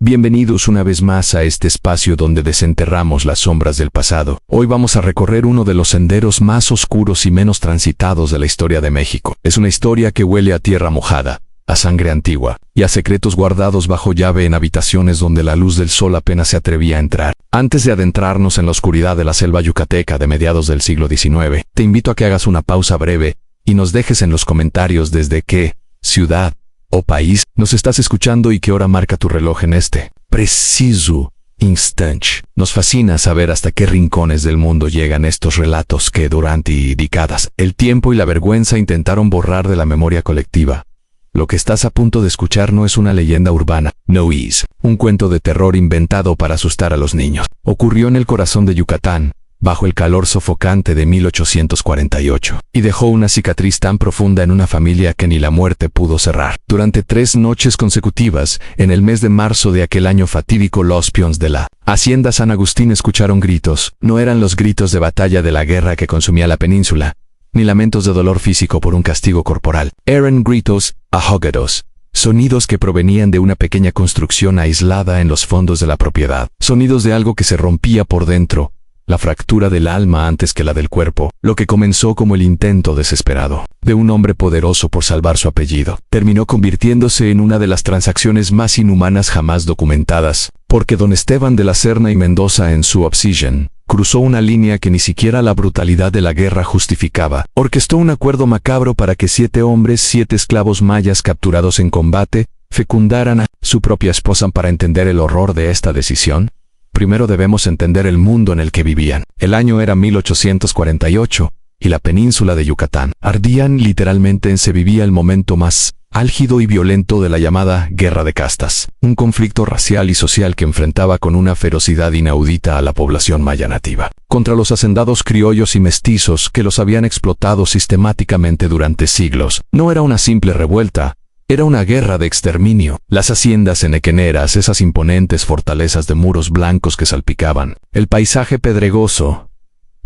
Bienvenidos una vez más a este espacio donde desenterramos las sombras del pasado. Hoy vamos a recorrer uno de los senderos más oscuros y menos transitados de la historia de México. Es una historia que huele a tierra mojada, a sangre antigua y a secretos guardados bajo llave en habitaciones donde la luz del sol apenas se atrevía a entrar. Antes de adentrarnos en la oscuridad de la selva yucateca de mediados del siglo XIX, te invito a que hagas una pausa breve y nos dejes en los comentarios desde qué ciudad o país nos estás escuchando y qué hora marca tu reloj en este preciso instante. Nos fascina saber hasta qué rincones del mundo llegan estos relatos que durante décadas el tiempo y la vergüenza intentaron borrar de la memoria colectiva. Lo que estás a punto de escuchar no es una leyenda urbana, no es un cuento de terror inventado para asustar a los niños. Ocurrió en el corazón de Yucatán, bajo el calor sofocante de 1848, y dejó una cicatriz tan profunda en una familia que ni la muerte pudo cerrar. Durante 3 noches consecutivas, en el mes de marzo de aquel año fatídico, los peones de la hacienda San Agustín escucharon gritos. No eran los gritos de batalla de la guerra que consumía la península, ni lamentos de dolor físico por un castigo corporal. Eran gritos ahogados, sonidos que provenían de una pequeña construcción aislada en los fondos de la propiedad, sonidos de algo que se rompía por dentro, la fractura del alma antes que la del cuerpo. Lo que comenzó como el intento desesperado de un hombre poderoso por salvar su apellido, terminó convirtiéndose en una de las transacciones más inhumanas jamás documentadas, porque don Esteban de la Serna y Mendoza en su Obsidian cruzó una línea que ni siquiera la brutalidad de la guerra justificaba. Orquestó un acuerdo macabro para que 7 hombres, 7 esclavos mayas capturados en combate, fecundaran a su propia esposa. Para entender el horror de esta decisión, primero debemos entender el mundo en el que vivían. El año era 1848, y la península de Yucatán ardían literalmente. Se vivía el momento más álgido y violento de la llamada Guerra de Castas, un conflicto racial y social que enfrentaba con una ferocidad inaudita a la población maya nativa, contra los hacendados criollos y mestizos que los habían explotado sistemáticamente durante siglos. No era una simple revuelta, era una guerra de exterminio. Las haciendas enequeneras, esas imponentes fortalezas de muros blancos que salpicaban el paisaje pedregoso,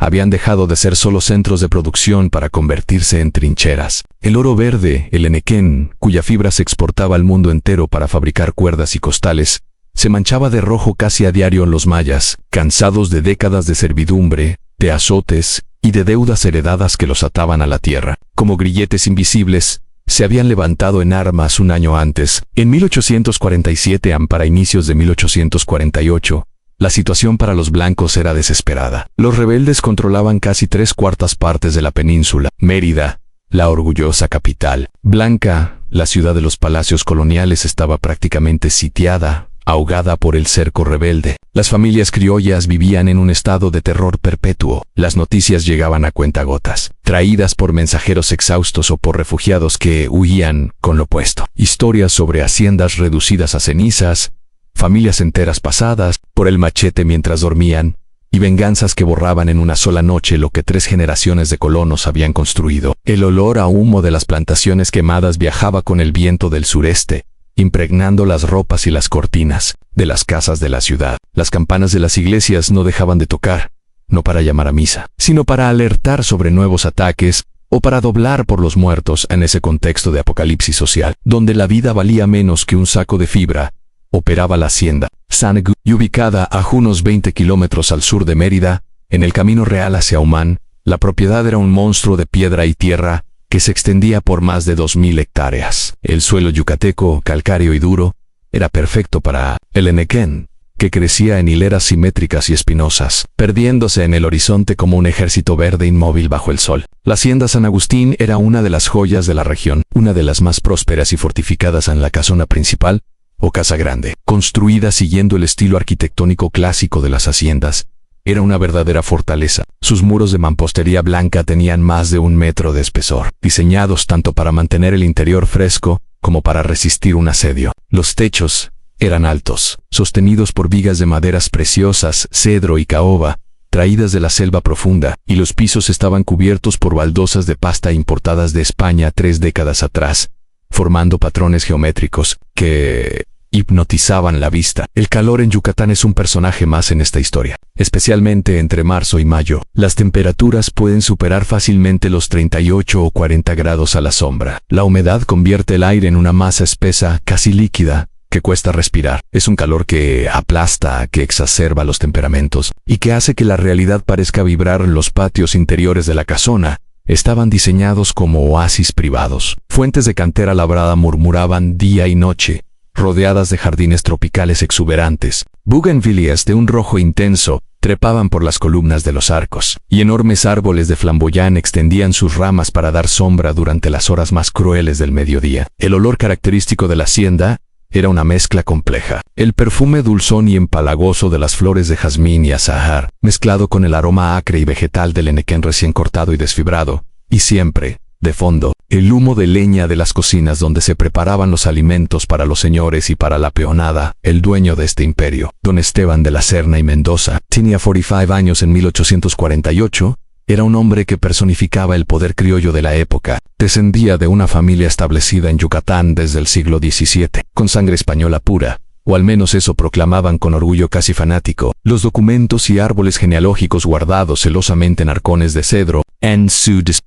habían dejado de ser solo centros de producción para convertirse en trincheras. El oro verde, el enequén, cuya fibra se exportaba al mundo entero para fabricar cuerdas y costales, se manchaba de rojo casi a diario en los mayas, cansados de décadas de servidumbre, de azotes y de deudas heredadas que los ataban a la tierra. Como grilletes invisibles, se habían levantado en armas un año antes, en 1847 para inicios de 1848. La situación para los blancos era desesperada. Los rebeldes controlaban casi 3/4 partes de la península. Mérida, la orgullosa capital blanca, la ciudad de los palacios coloniales, estaba prácticamente sitiada, ahogada por el cerco rebelde. Las familias criollas vivían en un estado de terror perpetuo. Las noticias llegaban a cuentagotas, traídas por mensajeros exhaustos o por refugiados que huían con lo opuesto. Historias sobre haciendas reducidas a cenizas, familias enteras pasadas por el machete mientras dormían, y venganzas que borraban en una sola noche lo que 3 generaciones de colonos habían construido. El olor a humo de las plantaciones quemadas viajaba con el viento del sureste, impregnando las ropas y las cortinas de las casas de la ciudad. Las campanas de las iglesias no dejaban de tocar, no para llamar a misa, sino para alertar sobre nuevos ataques o para doblar por los muertos en ese contexto de apocalipsis social, donde la vida valía menos que un saco de fibra. Operaba la hacienda San Agustín, ubicada a unos 20 kilómetros al sur de Mérida, en el camino real hacia Humán. La propiedad era un monstruo de piedra y tierra que se extendía por más de 2000 hectáreas. El suelo yucateco, calcáreo y duro, era perfecto para el enequén, que crecía en hileras simétricas y espinosas, perdiéndose en el horizonte como un ejército verde inmóvil bajo el sol. La hacienda San Agustín era una de las joyas de la región, una de las más prósperas y fortificadas en la casona principal, o Casa Grande, construida siguiendo el estilo arquitectónico clásico de las haciendas. Era una verdadera fortaleza. Sus muros de mampostería blanca tenían más de 1 metro de espesor, diseñados tanto para mantener el interior fresco como para resistir un asedio. Los techos eran altos, sostenidos por vigas de maderas preciosas, cedro y caoba, traídas de la selva profunda, y los pisos estaban cubiertos por baldosas de pasta importadas de España 3 décadas atrás, formando patrones geométricos que hipnotizaban la vista. El calor en Yucatán es un personaje más en esta historia, especialmente entre marzo y mayo. Las temperaturas pueden superar fácilmente los 38 o 40 grados a la sombra. La humedad convierte el aire en una masa espesa, casi líquida, que cuesta respirar. Es un calor que aplasta, que exacerba los temperamentos y que hace que la realidad parezca vibrar. Los patios interiores de la casona estaban diseñados como oasis privados. Fuentes de cantera labrada murmuraban día y noche, rodeadas de jardines tropicales exuberantes. Bougainvilleas de un rojo intenso trepaban por las columnas de los arcos, y enormes árboles de flamboyán extendían sus ramas para dar sombra durante las horas más crueles del mediodía. El olor característico de la hacienda era una mezcla compleja. El perfume dulzón y empalagoso de las flores de jazmín y azahar, mezclado con el aroma acre y vegetal del henequén recién cortado y desfibrado, y siempre, de fondo, el humo de leña de las cocinas donde se preparaban los alimentos para los señores y para la peonada. El dueño de este imperio, don Esteban de la Serna y Mendoza, tenía 45 años en 1848, era un hombre que personificaba el poder criollo de la época. Descendía de una familia establecida en Yucatán desde el siglo XVII, con sangre española pura, o al menos eso proclamaban con orgullo casi fanático. Los documentos y árboles genealógicos guardados celosamente en arcones de cedro.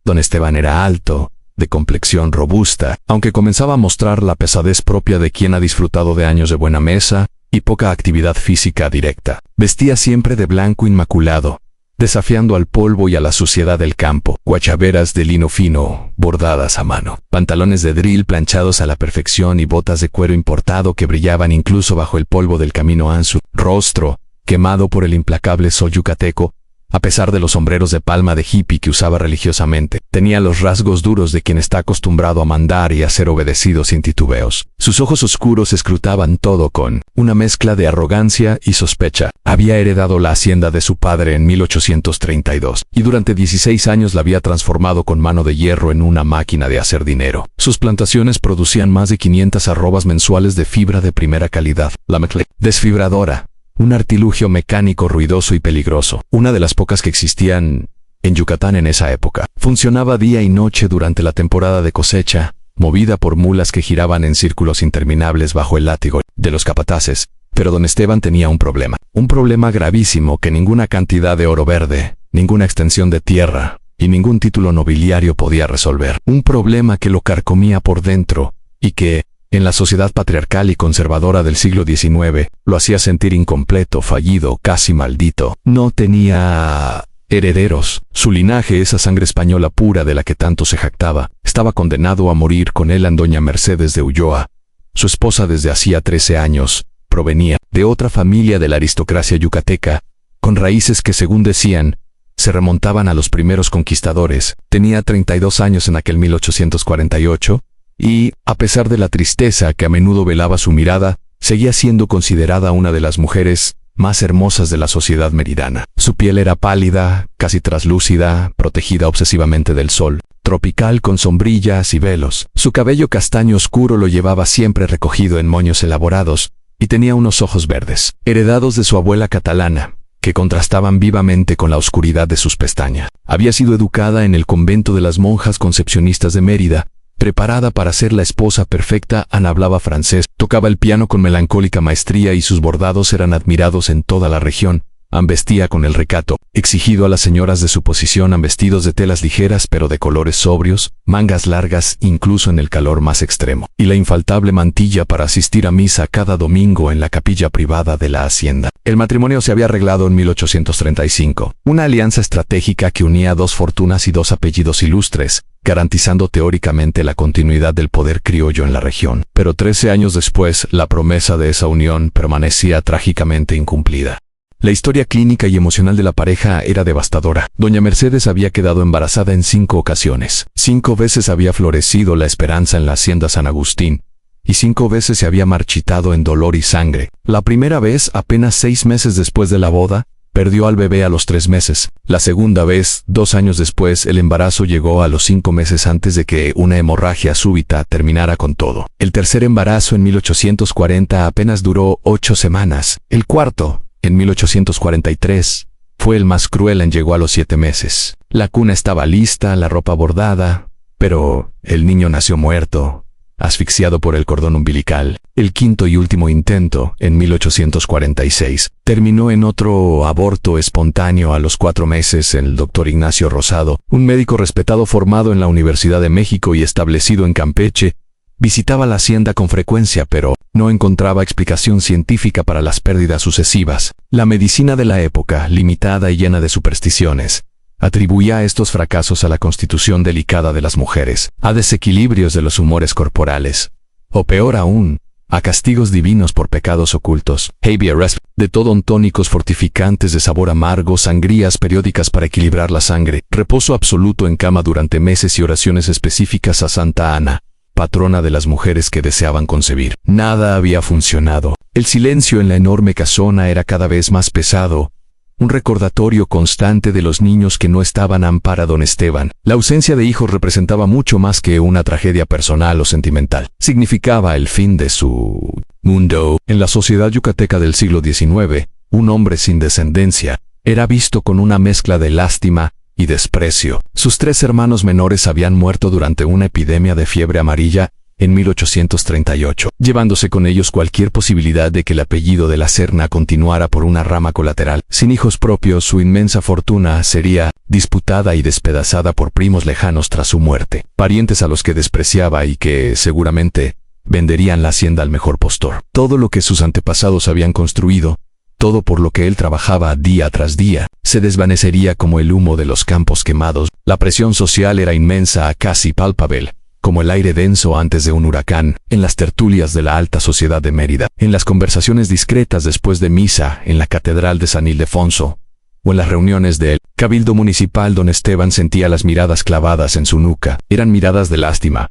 Don Esteban era alto, de complexión robusta, aunque comenzaba a mostrar la pesadez propia de quien ha disfrutado de años de buena mesa y poca actividad física directa. Vestía siempre de blanco inmaculado, desafiando al polvo y a la suciedad del campo. Guachaberas de lino fino, bordadas a mano, pantalones de drill planchados a la perfección y botas de cuero importado que brillaban incluso bajo el polvo del camino Anzu. Rostro, quemado por el implacable sol yucateco, a pesar de los sombreros de palma de hippie que usaba religiosamente. Tenía los rasgos duros de quien está acostumbrado a mandar y a ser obedecido sin titubeos. Sus ojos oscuros escrutaban todo con una mezcla de arrogancia y sospecha. Había heredado la hacienda de su padre en 1832, y durante 16 años la había transformado con mano de hierro en una máquina de hacer dinero. Sus plantaciones producían más de 500 arrobas mensuales de fibra de primera calidad. La desfibradora, un artilugio mecánico ruidoso y peligroso, una de las pocas que existían en Yucatán en esa época. Funcionaba día y noche durante la temporada de cosecha, movida por mulas que giraban en círculos interminables bajo el látigo de los capataces. Pero don Esteban tenía un problema gravísimo que ninguna cantidad de oro verde, ninguna extensión de tierra y ningún título nobiliario podía resolver. Un problema que lo carcomía por dentro y que, en la sociedad patriarcal y conservadora del siglo XIX, lo hacía sentir incompleto, fallido, casi maldito. No tenía herederos. Su linaje, esa sangre española pura de la que tanto se jactaba, estaba condenado a morir con él. Doña Mercedes de Ulloa, su esposa desde hacía 13 años, provenía de otra familia de la aristocracia yucateca, con raíces que, según decían, se remontaban a los primeros conquistadores. Tenía 32 años en aquel 1848, y, a pesar de la tristeza que a menudo velaba su mirada, seguía siendo considerada una de las mujeres más hermosas de la sociedad meridana. Su piel era pálida, casi traslúcida, protegida obsesivamente del sol, tropical con sombrillas y velos. Su cabello castaño oscuro lo llevaba siempre recogido en moños elaborados, y tenía unos ojos verdes, heredados de su abuela catalana, que contrastaban vivamente con la oscuridad de sus pestañas. Había sido educada en el convento de las monjas concepcionistas de Mérida. Preparada para ser la esposa perfecta, Ana hablaba francés, tocaba el piano con melancólica maestría y sus bordados eran admirados en toda la región. Vestía con el recato exigido a las señoras de su posición, vestidos de telas ligeras pero de colores sobrios, mangas largas incluso en el calor más extremo, y la infaltable mantilla para asistir a misa cada domingo en la capilla privada de la hacienda. El matrimonio se había arreglado en 1835, una alianza estratégica que unía 2 fortunas y 2 apellidos ilustres, garantizando teóricamente la continuidad del poder criollo en la región. Pero 13 años después, la promesa de esa unión permanecía trágicamente incumplida. La historia clínica y emocional de la pareja era devastadora. Doña Mercedes había quedado embarazada en 5 ocasiones. 5 veces había florecido la esperanza en la hacienda San Agustín, y 5 veces se había marchitado en dolor y sangre. La primera vez, apenas 6 meses después de la boda, perdió al bebé a los 3 meses. La segunda vez, 2 años después, el embarazo llegó a los 5 meses antes de que una hemorragia súbita terminara con todo. El tercer embarazo en 1840 apenas duró 8 semanas. El cuarto, en 1843, fue el más cruel. Llegó a los 7 meses. La cuna estaba lista, la ropa bordada, pero el niño nació muerto, asfixiado por el cordón umbilical. El quinto y último intento, en 1846, terminó en otro aborto espontáneo a los 4 meses. El doctor Ignacio Rosado, un médico respetado formado en la Universidad de México y establecido en Campeche, Visitaba la hacienda con frecuencia, pero no encontraba explicación científica para las pérdidas sucesivas. La medicina de la época, limitada y llena de supersticiones, atribuía estos fracasos a la constitución delicada de las mujeres, a desequilibrios de los humores corporales, o peor aún, a castigos divinos por pecados ocultos, de todo tónicos fortificantes de sabor amargo, sangrías periódicas para equilibrar la sangre, reposo absoluto en cama durante meses y oraciones específicas a Santa Ana, patrona de las mujeres que deseaban concebir. Nada había funcionado. El silencio en la enorme casona era cada vez más pesado, un recordatorio constante de los niños que no estaban ampara don Esteban. La ausencia de hijos representaba mucho más que una tragedia personal o sentimental. Significaba el fin de su mundo. En la sociedad yucateca del siglo XIX, un hombre sin descendencia era visto con una mezcla de lástima y desprecio. Sus 3 hermanos menores habían muerto durante una epidemia de fiebre amarilla en 1838, llevándose con ellos cualquier posibilidad de que el apellido de la Serna continuara por una rama colateral. Sin hijos propios, su inmensa fortuna sería disputada y despedazada por primos lejanos tras su muerte, parientes a los que despreciaba y que, seguramente, venderían la hacienda al mejor postor. Todo lo que sus antepasados habían construido, todo por lo que él trabajaba día tras día, se desvanecería como el humo de los campos quemados. La presión social era inmensa, casi palpable, como el aire denso antes de un huracán, en las tertulias de la alta sociedad de Mérida, en las conversaciones discretas después de misa en la Catedral de San Ildefonso, o en las reuniones del Cabildo Municipal. Don Esteban sentía las miradas clavadas en su nuca. Eran miradas de lástima,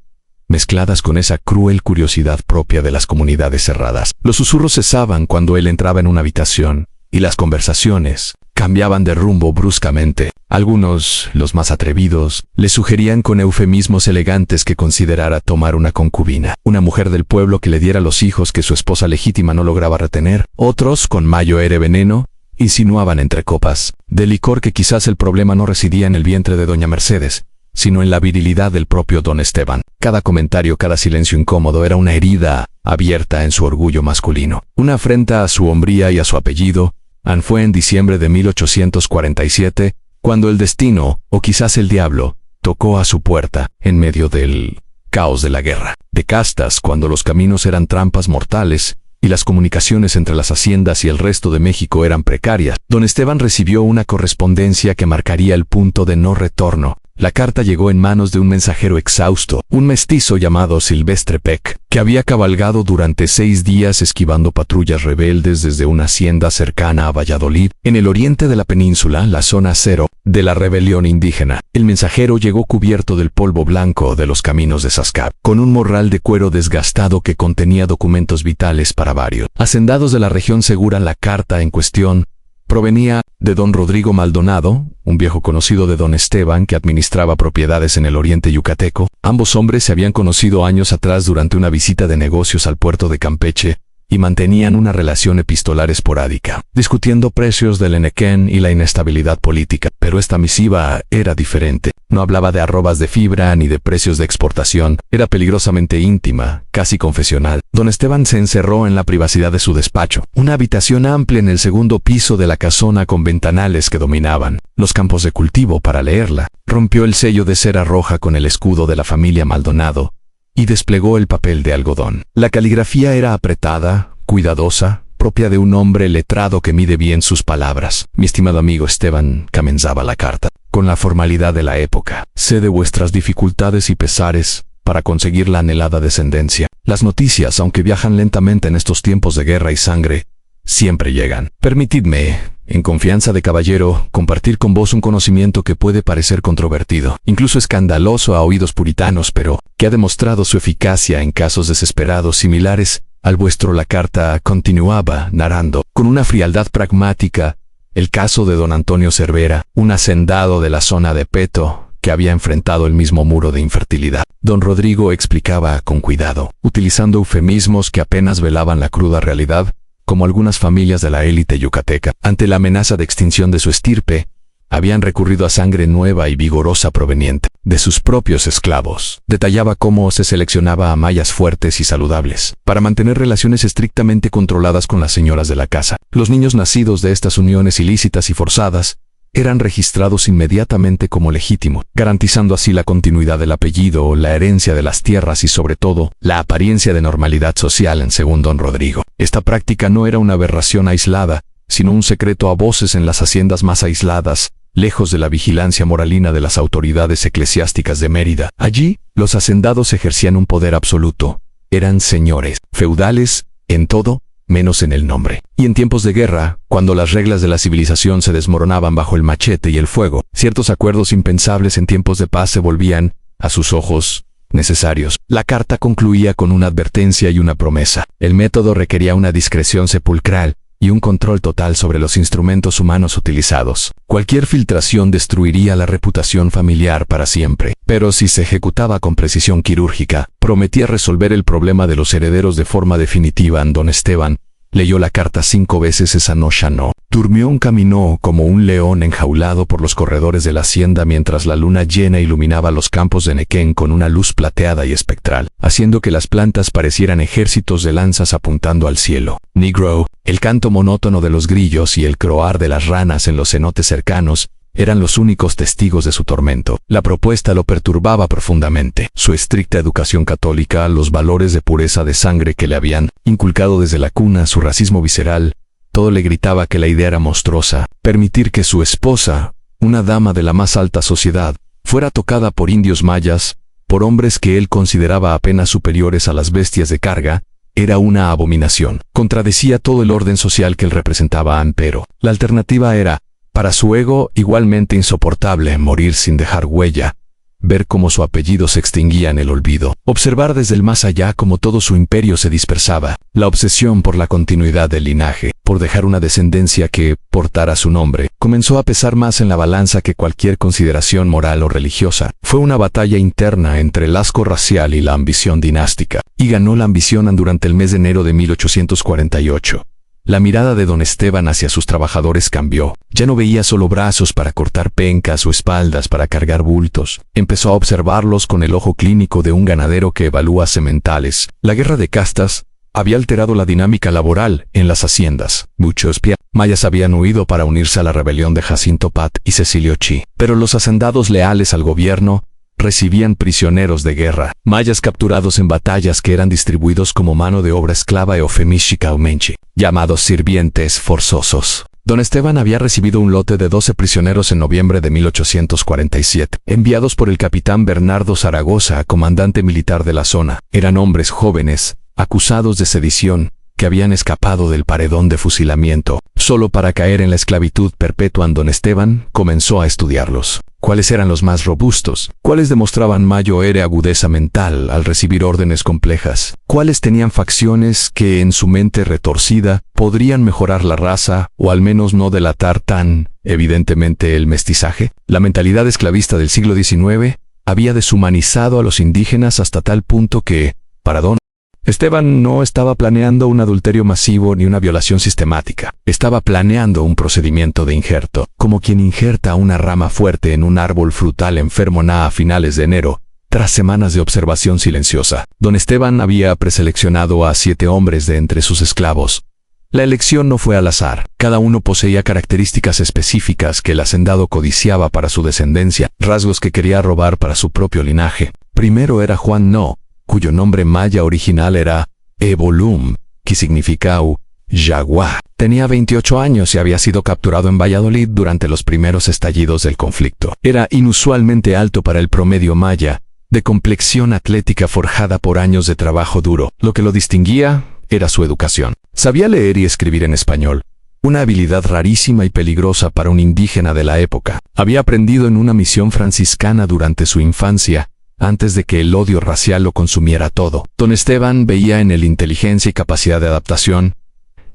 mezcladas con esa cruel curiosidad propia de las comunidades cerradas. Los susurros cesaban cuando él entraba en una habitación, y las conversaciones cambiaban de rumbo bruscamente. Algunos, los más atrevidos, le sugerían con eufemismos elegantes que considerara tomar una concubina, una mujer del pueblo que le diera los hijos que su esposa legítima no lograba retener. Otros, con mayo veneno, insinuaban entre copas de licor que quizás el problema no residía en el vientre de doña Mercedes, sino en la virilidad del propio don Esteban. Cada comentario, cada silencio incómodo era una herida abierta en su orgullo masculino, una afrenta a su hombría y a su apellido. Fue en diciembre de 1847, cuando el destino, o quizás el diablo, tocó a su puerta, en medio del caos de la guerra de castas, cuando los caminos eran trampas mortales, y las comunicaciones entre las haciendas y el resto de México eran precarias. Don Esteban recibió una correspondencia que marcaría el punto de no retorno. La carta llegó en manos de un mensajero exhausto, un mestizo llamado Silvestre Peck, que había cabalgado durante 6 días esquivando patrullas rebeldes desde una hacienda cercana a Valladolid, en el oriente de la península, la zona cero de la rebelión indígena. El mensajero llegó cubierto del polvo blanco de los caminos de Sascab, con un morral de cuero desgastado que contenía documentos vitales para varios hacendados de la región segura. La carta en cuestión provenía de don Rodrigo Maldonado, un viejo conocido de don Esteban que administraba propiedades en el oriente yucateco. Ambos hombres se habían conocido años atrás durante una visita de negocios al puerto de Campeche y mantenían una relación epistolar esporádica, discutiendo precios del enequén y la inestabilidad política. Pero esta misiva era diferente. No hablaba de arrobas de fibra ni de precios de exportación. Era peligrosamente íntima, casi confesional. Don Esteban se encerró en la privacidad de su despacho, una habitación amplia en el segundo piso de la casona con ventanales que dominaban los campos de cultivo. Para leerla, rompió el sello de cera roja con el escudo de la familia Maldonado y desplegó el papel de algodón. La caligrafía era apretada, cuidadosa, propia de un hombre letrado que mide bien sus palabras. Mi estimado amigo Esteban, comenzaba la carta, con la formalidad de la época. Sé de vuestras dificultades y pesares para conseguir la anhelada descendencia. Las noticias, aunque viajan lentamente en estos tiempos de guerra y sangre, siempre llegan. Permitidme, en confianza de caballero, compartir con vos un conocimiento que puede parecer controvertido, incluso escandaloso a oídos puritanos, pero que ha demostrado su eficacia en casos desesperados similares al vuestro. La carta continuaba narrando, con una frialdad pragmática, el caso de don Antonio Cervera, un hacendado de la zona de Peto, que había enfrentado el mismo muro de infertilidad. Don Rodrigo explicaba con cuidado, utilizando eufemismos que apenas velaban la cruda realidad, como algunas familias de la élite yucateca, ante la amenaza de extinción de su estirpe, habían recurrido a sangre nueva y vigorosa proveniente de sus propios esclavos. Detallaba cómo se seleccionaba a mayas fuertes y saludables para mantener relaciones estrictamente controladas con las señoras de la casa. Los niños nacidos de estas uniones ilícitas y forzadas eran registrados inmediatamente como legítimo, garantizando así la continuidad del apellido, la herencia de las tierras y sobre todo, la apariencia de normalidad social en según don Rodrigo. Esta práctica no era una aberración aislada, sino un secreto a voces en las haciendas más aisladas, lejos de la vigilancia moralina de las autoridades eclesiásticas de Mérida. Allí, los hacendados ejercían un poder absoluto. Eran señores, feudales, en todo, menos en el nombre. Y en tiempos de guerra, cuando las reglas de la civilización se desmoronaban bajo el machete y el fuego, ciertos acuerdos impensables en tiempos de paz se volvían, a sus ojos, necesarios. La carta concluía con una advertencia y una promesa. El método requería una discreción sepulcral y un control total sobre los instrumentos humanos utilizados. Cualquier filtración destruiría la reputación familiar para siempre, pero si se ejecutaba con precisión quirúrgica, prometía resolver el problema de los herederos de forma definitiva. Don Esteban leyó la carta 5 veces esa noche. Durmió, caminó como un león enjaulado por los corredores de la hacienda mientras la luna llena iluminaba los campos de Nequén con una luz plateada y espectral, haciendo que las plantas parecieran ejércitos de lanzas apuntando al cielo. Negro, el canto monótono de los grillos y el croar de las ranas en los cenotes cercanos eran los únicos testigos de su tormento. La propuesta lo perturbaba profundamente. Su estricta educación católica, los valores de pureza de sangre que le habían inculcado desde la cuna, su racismo visceral, todo le gritaba que la idea era monstruosa. Permitir que su esposa, una dama de la más alta sociedad, fuera tocada por indios mayas, por hombres que él consideraba apenas superiores a las bestias de carga, era una abominación. Contradecía todo el orden social que él representaba, pero la alternativa era, para su ego igualmente insoportable, morir sin dejar huella, ver cómo su apellido se extinguía en el olvido, observar desde el más allá cómo todo su imperio se dispersaba, la obsesión por la continuidad del linaje, por dejar una descendencia que portara su nombre, comenzó a pesar más en la balanza que cualquier consideración moral o religiosa. Fue una batalla interna entre el asco racial y la ambición dinástica, y ganó la ambición durante el mes de enero de 1848. La mirada de don Esteban hacia sus trabajadores cambió. Ya no veía solo brazos para cortar pencas o espaldas para cargar bultos. Empezó a observarlos con el ojo clínico de un ganadero que evalúa sementales. La guerra de castas había alterado la dinámica laboral en las haciendas. Muchos mayas habían huido para unirse a la rebelión de Jacinto Pat y Cecilio Chi. Pero los hacendados leales al gobierno recibían prisioneros de guerra, mayas capturados en batallas que eran distribuidos como mano de obra esclava eufemísticamente, llamados sirvientes forzosos. Don Esteban había recibido un lote de 12 prisioneros en noviembre de 1847, enviados por el capitán Bernardo Zaragoza, comandante militar de la zona. Eran hombres jóvenes, acusados de sedición, que habían escapado del paredón de fusilamiento, solo para caer en la esclavitud perpetua. Don Esteban comenzó a estudiarlos. ¿Cuáles eran los más robustos? ¿Cuáles demostraban mayor agudeza mental al recibir órdenes complejas? ¿Cuáles tenían facciones que en su mente retorcida podrían mejorar la raza o al menos no delatar tan evidentemente el mestizaje? La mentalidad esclavista del siglo XIX había deshumanizado a los indígenas hasta tal punto que, para don Esteban no estaba planeando un adulterio masivo ni una violación sistemática. Estaba planeando un procedimiento de injerto, como quien injerta una rama fuerte en un árbol frutal enfermo a finales de enero, tras semanas de observación silenciosa. Don Esteban había preseleccionado a 7 hombres de entre sus esclavos. La elección no fue al azar. Cada uno poseía características específicas que el hacendado codiciaba para su descendencia, rasgos que quería robar para su propio linaje. Primero era Juan No, cuyo nombre maya original era Ebolum, que significa Yaguá. Tenía 28 años y había sido capturado en Valladolid durante los primeros estallidos del conflicto. Era inusualmente alto para el promedio maya, de complexión atlética forjada por años de trabajo duro. Lo que lo distinguía era su educación. Sabía leer y escribir en español, una habilidad rarísima y peligrosa para un indígena de la época. Había aprendido en una misión franciscana durante su infancia, antes de que el odio racial lo consumiera todo. Don Esteban veía en él inteligencia y capacidad de adaptación.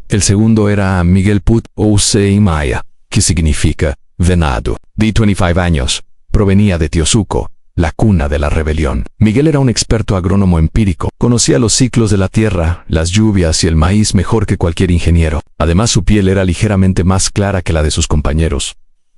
El segundo era Miguel Put Ousei Maya, que significa venado. De 25 años, provenía de Tiosuco, la cuna de la rebelión. Miguel era un experto agrónomo empírico. Conocía los ciclos de la tierra, las lluvias y el maíz mejor que cualquier ingeniero. Además, su piel era ligeramente más clara que la de sus compañeros,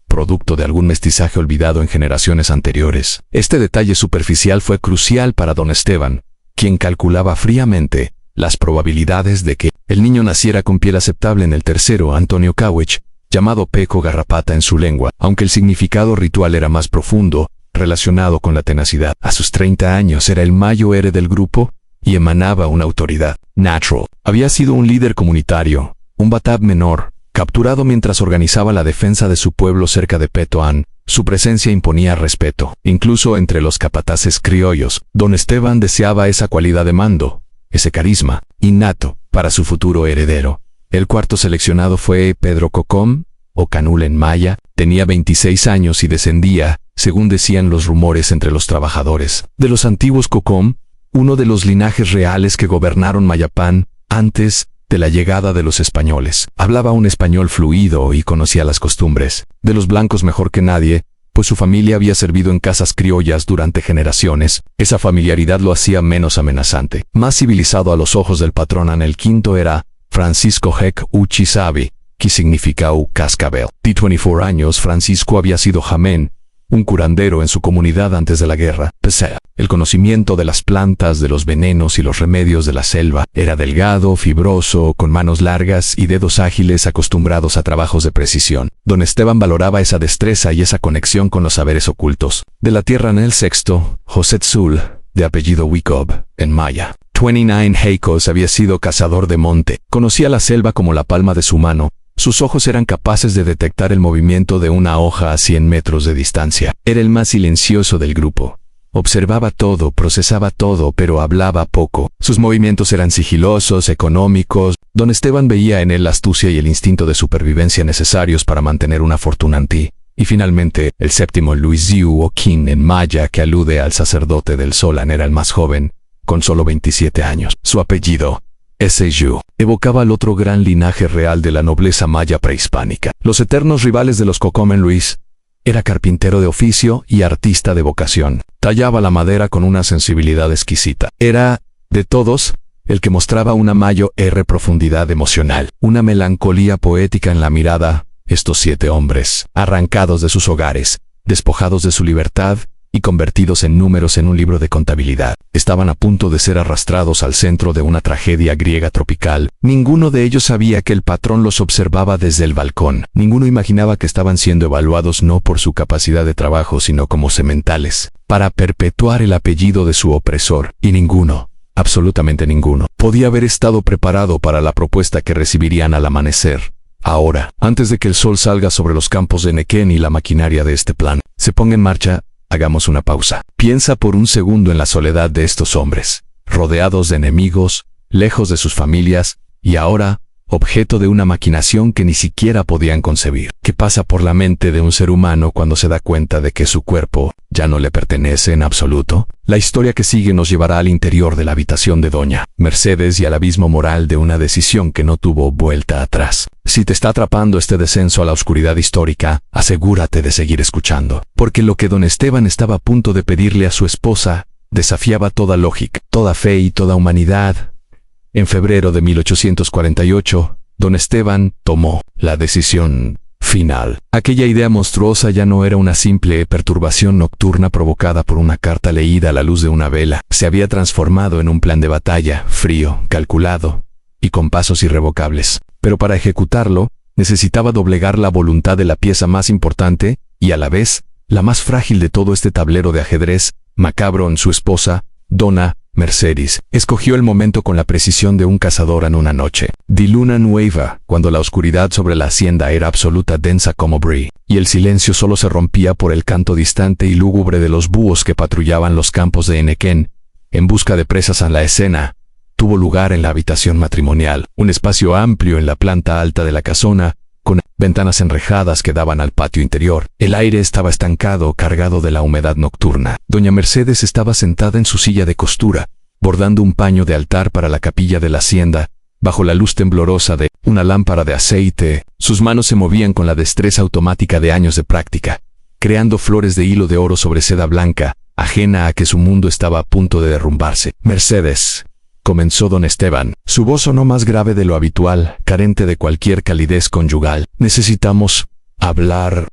producto de algún mestizaje olvidado en generaciones anteriores. Este detalle superficial fue crucial para don Esteban, quien calculaba fríamente las probabilidades de que el niño naciera con piel aceptable en el tercero. Antonio Cawich, llamado peco garrapata en su lengua, aunque el significado ritual era más profundo, relacionado con la tenacidad. A sus 30 años era el mayo héroe del grupo y emanaba una autoridad. Natural había sido un líder comunitario, un batab menor, capturado mientras organizaba la defensa de su pueblo cerca de Petoán. Su presencia imponía respeto, incluso entre los capataces criollos. Don Esteban deseaba esa cualidad de mando, ese carisma innato para su futuro heredero. El cuarto seleccionado fue Pedro Cocom, o Canul en maya. Tenía 26 años y descendía, según decían los rumores entre los trabajadores, de los antiguos Cocom, uno de los linajes reales que gobernaron Mayapán antes de la llegada de los españoles. Hablaba un español fluido y conocía las costumbres de los blancos mejor que nadie, pues su familia había servido en casas criollas durante generaciones. Esa familiaridad lo hacía menos amenazante. Más civilizado a los ojos del patrón el quinto era Francisco Hec Uchisabi, que significa cascabel. De 24 años, Francisco había sido jamén, un curandero en su comunidad antes de la guerra. Pese el conocimiento de las plantas, de los venenos y los remedios de la selva, era delgado, fibroso, con manos largas y dedos ágiles acostumbrados a trabajos de precisión. Don Esteban valoraba esa destreza y esa conexión con los saberes ocultos. De la tierra en el sexto, José Tzul, de apellido Wicob, en maya. 29 Heikos había sido cazador de monte. Conocía la selva como la palma de su mano. Sus ojos eran capaces de detectar el movimiento de una hoja a 100 metros de distancia. Era el más silencioso del grupo. Observaba todo, procesaba todo, pero hablaba poco. Sus movimientos eran sigilosos, económicos. Don Esteban veía en él la astucia y el instinto de supervivencia necesarios para mantener una fortuna antí. Y finalmente, el séptimo Luisiu o Kin en maya, que alude al sacerdote del Solan, era el más joven, con solo 27 años. Su apellido, Yu, evocaba al otro gran linaje real de la nobleza maya prehispánica. Los eternos rivales de los Cocomen. Luis era carpintero de oficio y artista de vocación. Tallaba la madera con una sensibilidad exquisita. Era, de todos, el que mostraba una mayor profundidad emocional, una melancolía poética en la mirada. Estos 7 hombres, arrancados de sus hogares, despojados de su libertad y convertidos en números en un libro de contabilidad, estaban a punto de ser arrastrados al centro de una tragedia griega tropical. Ninguno de ellos sabía que el patrón los observaba desde el balcón. Ninguno imaginaba que estaban siendo evaluados no por su capacidad de trabajo, sino como sementales, para perpetuar el apellido de su opresor. Y ninguno, absolutamente ninguno, podía haber estado preparado para la propuesta que recibirían al amanecer. Ahora, antes de que el sol salga sobre los campos de Nequén y la maquinaria de este plan se ponga en marcha, hagamos una pausa. Piensa por un segundo en la soledad de estos hombres, rodeados de enemigos, lejos de sus familias, y ahora, objeto de una maquinación que ni siquiera podían concebir. ¿Qué pasa por la mente de un ser humano cuando se da cuenta de que su cuerpo ya no le pertenece en absoluto? La historia que sigue nos llevará al interior de la habitación de Doña Mercedes y al abismo moral de una decisión que no tuvo vuelta atrás. Si te está atrapando este descenso a la oscuridad histórica, asegúrate de seguir escuchando, porque lo que don Esteban estaba a punto de pedirle a su esposa desafiaba toda lógica, toda fe y toda humanidad. En febrero de 1848, don Esteban tomó la decisión final. Aquella idea monstruosa ya no era una simple perturbación nocturna provocada por una carta leída a la luz de una vela. Se había transformado en un plan de batalla, frío, calculado y con pasos irrevocables. Pero para ejecutarlo, necesitaba doblegar la voluntad de la pieza más importante y a la vez, la más frágil de todo este tablero de ajedrez. Macabron, su esposa, Dona Mercedes, escogió el momento con la precisión de un cazador en una noche de luna nueva, cuando la oscuridad sobre la hacienda era absoluta, densa como brie, y el silencio solo se rompía por el canto distante y lúgubre de los búhos que patrullaban los campos de Enequén, en busca de presas. En la escena tuvo lugar en la habitación matrimonial, un espacio amplio en la planta alta de la casona, con ventanas enrejadas que daban al patio interior. El aire estaba estancado, cargado de la humedad nocturna. Doña Mercedes estaba sentada en su silla de costura, bordando un paño de altar para la capilla de la hacienda, bajo la luz temblorosa de una lámpara de aceite. Sus manos se movían con la destreza automática de años de práctica, creando flores de hilo de oro sobre seda blanca, ajena a que su mundo estaba a punto de derrumbarse. Mercedes, comenzó don Esteban. Su voz sonó más grave de lo habitual, carente de cualquier calidez conyugal. Necesitamos hablar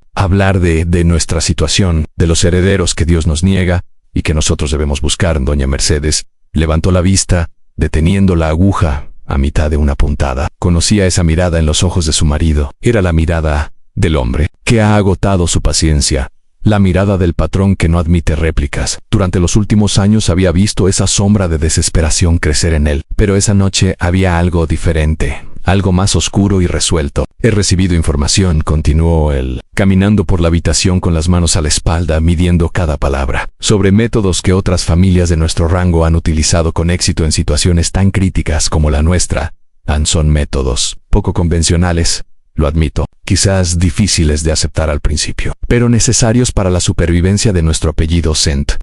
de nuestra situación, de los herederos que Dios nos niega y que nosotros debemos buscar. Doña Mercedes levantó la vista, deteniendo la aguja a mitad de una puntada. Conocía esa mirada en los ojos de su marido. Era la mirada del hombre que ha agotado su paciencia. La mirada del patrón que no admite réplicas. Durante los últimos años había visto esa sombra de desesperación crecer en él. Pero esa noche había algo diferente, algo más oscuro y resuelto. He recibido información, continuó él, caminando por la habitación con las manos a la espalda, midiendo cada palabra, sobre métodos que otras familias de nuestro rango han utilizado con éxito en situaciones tan críticas como la nuestra. Son métodos poco convencionales, lo admito, quizás difíciles de aceptar al principio, pero necesarios para la supervivencia de nuestro apellido Sent.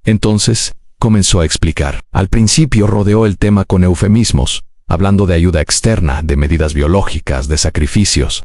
Entonces, comenzó a explicar. Al principio rodeó el tema con eufemismos, hablando de ayuda externa, de medidas biológicas, de sacrificios.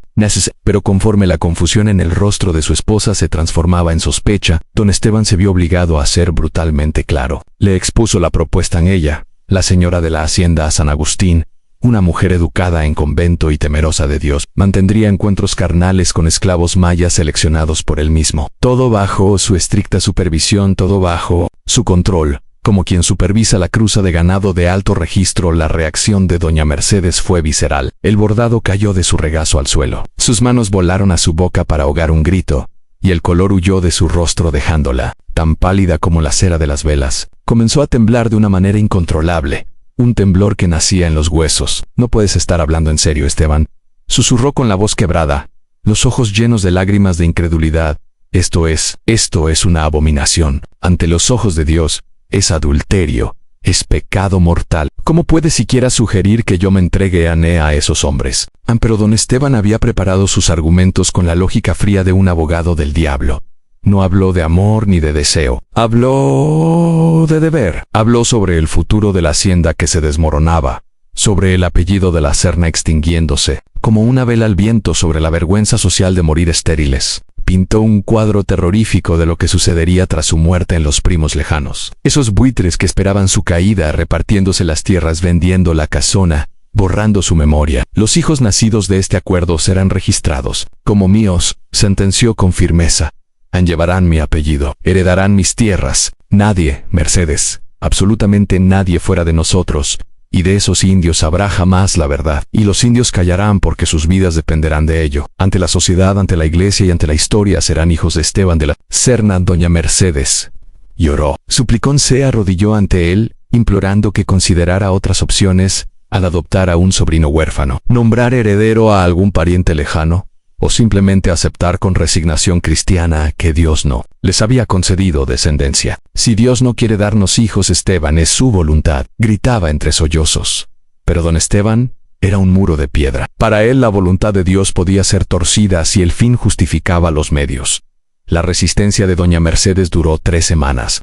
Pero conforme la confusión en el rostro de su esposa se transformaba en sospecha, don Esteban se vio obligado a ser brutalmente claro. Le expuso la propuesta en ella, la señora de la hacienda San Agustín, una mujer educada en convento y temerosa de Dios, mantendría encuentros carnales con esclavos mayas seleccionados por él mismo. Todo bajo su estricta supervisión, todo bajo su control. Como quien supervisa la cruza de ganado de alto registro, la reacción de doña Mercedes fue visceral. El bordado cayó de su regazo al suelo. Sus manos volaron a su boca para ahogar un grito, y el color huyó de su rostro dejándola, tan pálida como la cera de las velas. Comenzó a temblar de una manera incontrolable. Un temblor que nacía en los huesos. No puedes estar hablando en serio, Esteban. Susurró con la voz quebrada, los ojos llenos de lágrimas de incredulidad. Esto es una abominación. Ante los ojos de Dios, es adulterio, es pecado mortal. ¿Cómo puede siquiera sugerir que yo me entregue a esos hombres? Pero don Esteban había preparado sus argumentos con la lógica fría de un abogado del diablo. No habló de amor ni de deseo. Habló de deber. Habló sobre el futuro de la hacienda que se desmoronaba, sobre el apellido de la Serna extinguiéndose, como una vela al viento, sobre la vergüenza social de morir estériles. Pintó un cuadro terrorífico de lo que sucedería tras su muerte en los primos lejanos. Esos buitres que esperaban su caída, repartiéndose las tierras, vendiendo la casona, borrando su memoria. Los hijos nacidos de este acuerdo serán registrados como míos, sentenció con firmeza. Llevarán mi apellido, heredarán mis tierras. Nadie, Mercedes, absolutamente nadie fuera de nosotros, y de esos indios sabrá jamás la verdad. Y los indios callarán porque sus vidas dependerán de ello. Ante la sociedad, ante la iglesia y ante la historia serán hijos de Esteban de la Serna. Doña Mercedes lloró. Suplicón se arrodilló ante él, implorando que considerara otras opciones al adoptar a un sobrino huérfano, nombrar heredero a algún pariente lejano, o simplemente aceptar con resignación cristiana que Dios no les había concedido descendencia. Si Dios no quiere darnos hijos, Esteban, es su voluntad, gritaba entre sollozos. Pero don Esteban era un muro de piedra. Para él la voluntad de Dios podía ser torcida si el fin justificaba los medios. La resistencia de doña Mercedes duró 3 semanas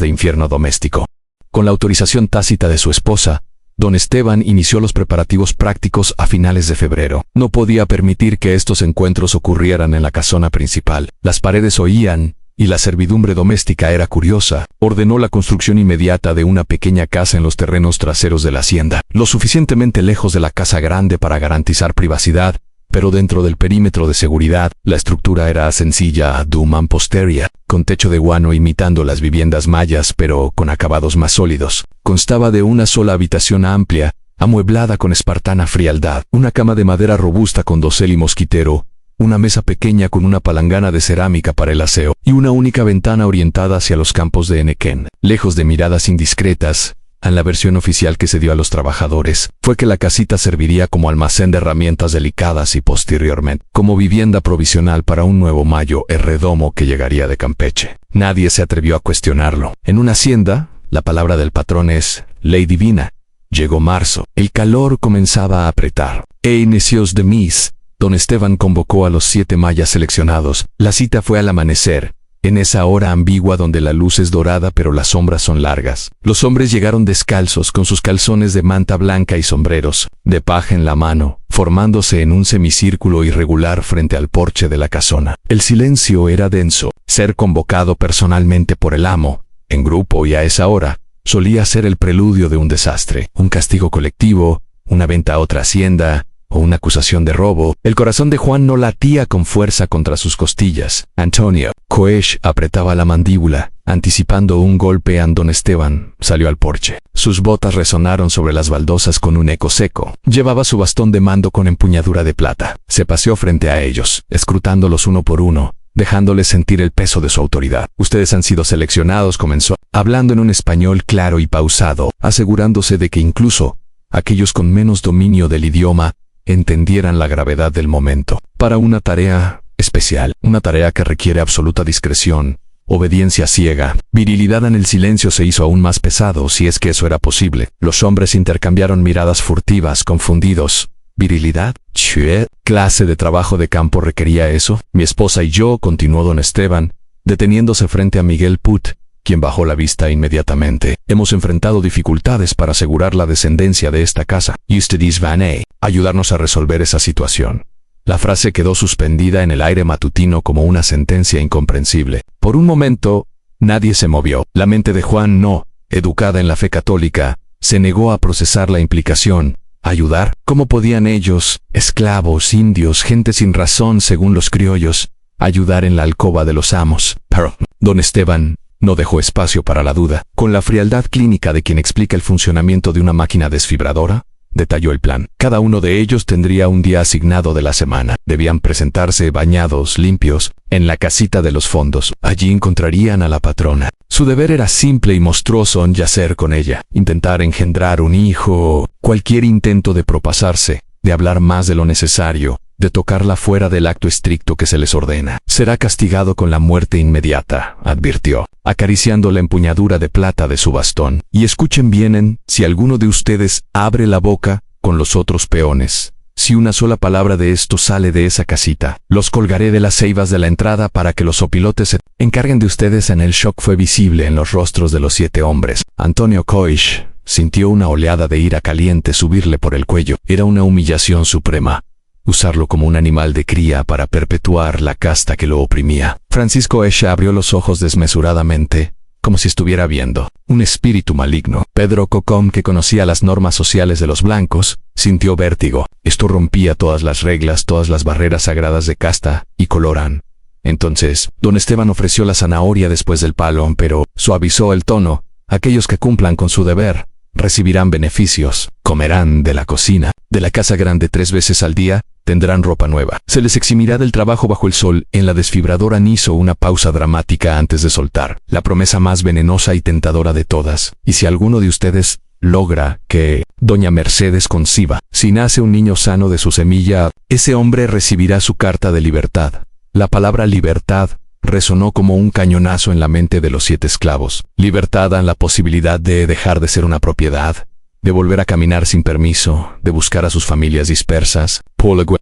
de infierno doméstico. Con la autorización tácita de su esposa, don Esteban inició los preparativos prácticos a finales de febrero. No podía permitir que estos encuentros ocurrieran en la casona principal. Las paredes oían, y la servidumbre doméstica era curiosa. Ordenó la construcción inmediata de una pequeña casa en los terrenos traseros de la hacienda, lo suficientemente lejos de la casa grande para garantizar privacidad, pero dentro del perímetro de seguridad. La estructura era sencilla, de mampostería, con techo de guano imitando las viviendas mayas, pero con acabados más sólidos. Constaba de una sola habitación amplia, amueblada con espartana frialdad, una cama de madera robusta con dosel y mosquitero, una mesa pequeña con una palangana de cerámica para el aseo, y una única ventana orientada hacia los campos de Enequén. Lejos de miradas indiscretas, en la versión oficial que se dio a los trabajadores, fue que la casita serviría como almacén de herramientas delicadas y posteriormente como vivienda provisional para un nuevo Mayo Herredomo que llegaría de Campeche. Nadie se atrevió a cuestionarlo. En una hacienda, la palabra del patrón es ley divina. Llegó marzo. El calor comenzaba a apretar. Inicios de mis, don Esteban convocó a los 7 mayas seleccionados. La cita fue al amanecer, en esa hora ambigua donde la luz es dorada pero las sombras son largas. Los hombres llegaron descalzos con sus calzones de manta blanca y sombreros de paja en la mano, formándose en un semicírculo irregular frente al porche de la casona. El silencio era denso. Ser convocado personalmente por el amo, en grupo y a esa hora, solía ser el preludio de un desastre, un castigo colectivo, una venta a otra hacienda, o una acusación de robo, el corazón de Juan no latía con fuerza contra sus costillas. Antonio Coesh apretaba la mandíbula, anticipando un golpe. Don Esteban salió al porche. Sus botas resonaron sobre las baldosas con un eco seco. Llevaba su bastón de mando con empuñadura de plata. Se paseó frente a ellos, escrutándolos uno por uno, dejándoles sentir el peso de su autoridad. Ustedes han sido seleccionados, comenzó, hablando en un español claro y pausado, asegurándose de que incluso aquellos con menos dominio del idioma entendieran la gravedad del momento, para una tarea especial, una tarea que requiere absoluta discreción, obediencia ciega. Virilidad en el silencio se hizo aún más pesado, si es que eso era posible. Los hombres intercambiaron miradas furtivas, confundidos. ¿Virilidad? ¿Qué clase de trabajo de campo requería eso? Mi esposa y yo, continuó don Esteban, deteniéndose frente a Miguel Put, quien bajó la vista inmediatamente. Hemos enfrentado dificultades para asegurar la descendencia de esta casa. Y ustedes van a ayudarnos a resolver esa situación. La frase quedó suspendida en el aire matutino como una sentencia incomprensible. Por un momento, nadie se movió. La mente de Juan, no educada en la fe católica, se negó a procesar la implicación. ¿Ayudar? ¿Cómo podían ellos, esclavos, indios, gente sin razón según los criollos, ayudar en la alcoba de los amos? Pero don Esteban no dejó espacio para la duda. Con la frialdad clínica de quien explica el funcionamiento de una máquina desfibradora, detalló el plan. Cada uno de ellos tendría un día asignado de la semana. Debían presentarse bañados, limpios, en la casita de los fondos. Allí encontrarían a la patrona. Su deber era simple y monstruoso: yacer con ella, intentar engendrar un hijo. Cualquier intento de propasarse, de hablar más de lo necesario, de tocarla fuera del acto estricto que se les ordena, será castigado con la muerte inmediata, advirtió, acariciando la empuñadura de plata de su bastón. Y escuchen bien, si alguno de ustedes abre la boca con los otros peones, si una sola palabra de esto sale de esa casita, los colgaré de las ceibas de la entrada para que los opilotes se encarguen de ustedes. En el shock fue visible en los rostros de los 7 hombres. Antonio Coesh sintió una oleada de ira caliente subirle por el cuello. Era una humillación suprema usarlo como un animal de cría para perpetuar la casta que lo oprimía. Francisco Escha abrió los ojos desmesuradamente, como si estuviera viendo un espíritu maligno. Pedro Cocom, que conocía las normas sociales de los blancos, sintió vértigo. Esto rompía todas las reglas, todas las barreras sagradas de casta y colorán. Entonces, don Esteban ofreció la zanahoria después del palo, pero suavizó el tono. Aquellos que cumplan con su deber recibirán beneficios, comerán de la cocina, de la casa grande 3 veces al día, tendrán ropa nueva. Se les eximirá del trabajo bajo el sol. En la desfibradora hizo una pausa dramática antes de soltar la promesa más venenosa y tentadora de todas. Y si alguno de ustedes logra que doña Mercedes conciba, si nace un niño sano de su semilla, ese hombre recibirá su carta de libertad. La palabra libertad resonó como un cañonazo en la mente de los 7 esclavos. Libertad dan la posibilidad de dejar de ser una propiedad, de volver a caminar sin permiso, de buscar a sus familias dispersas.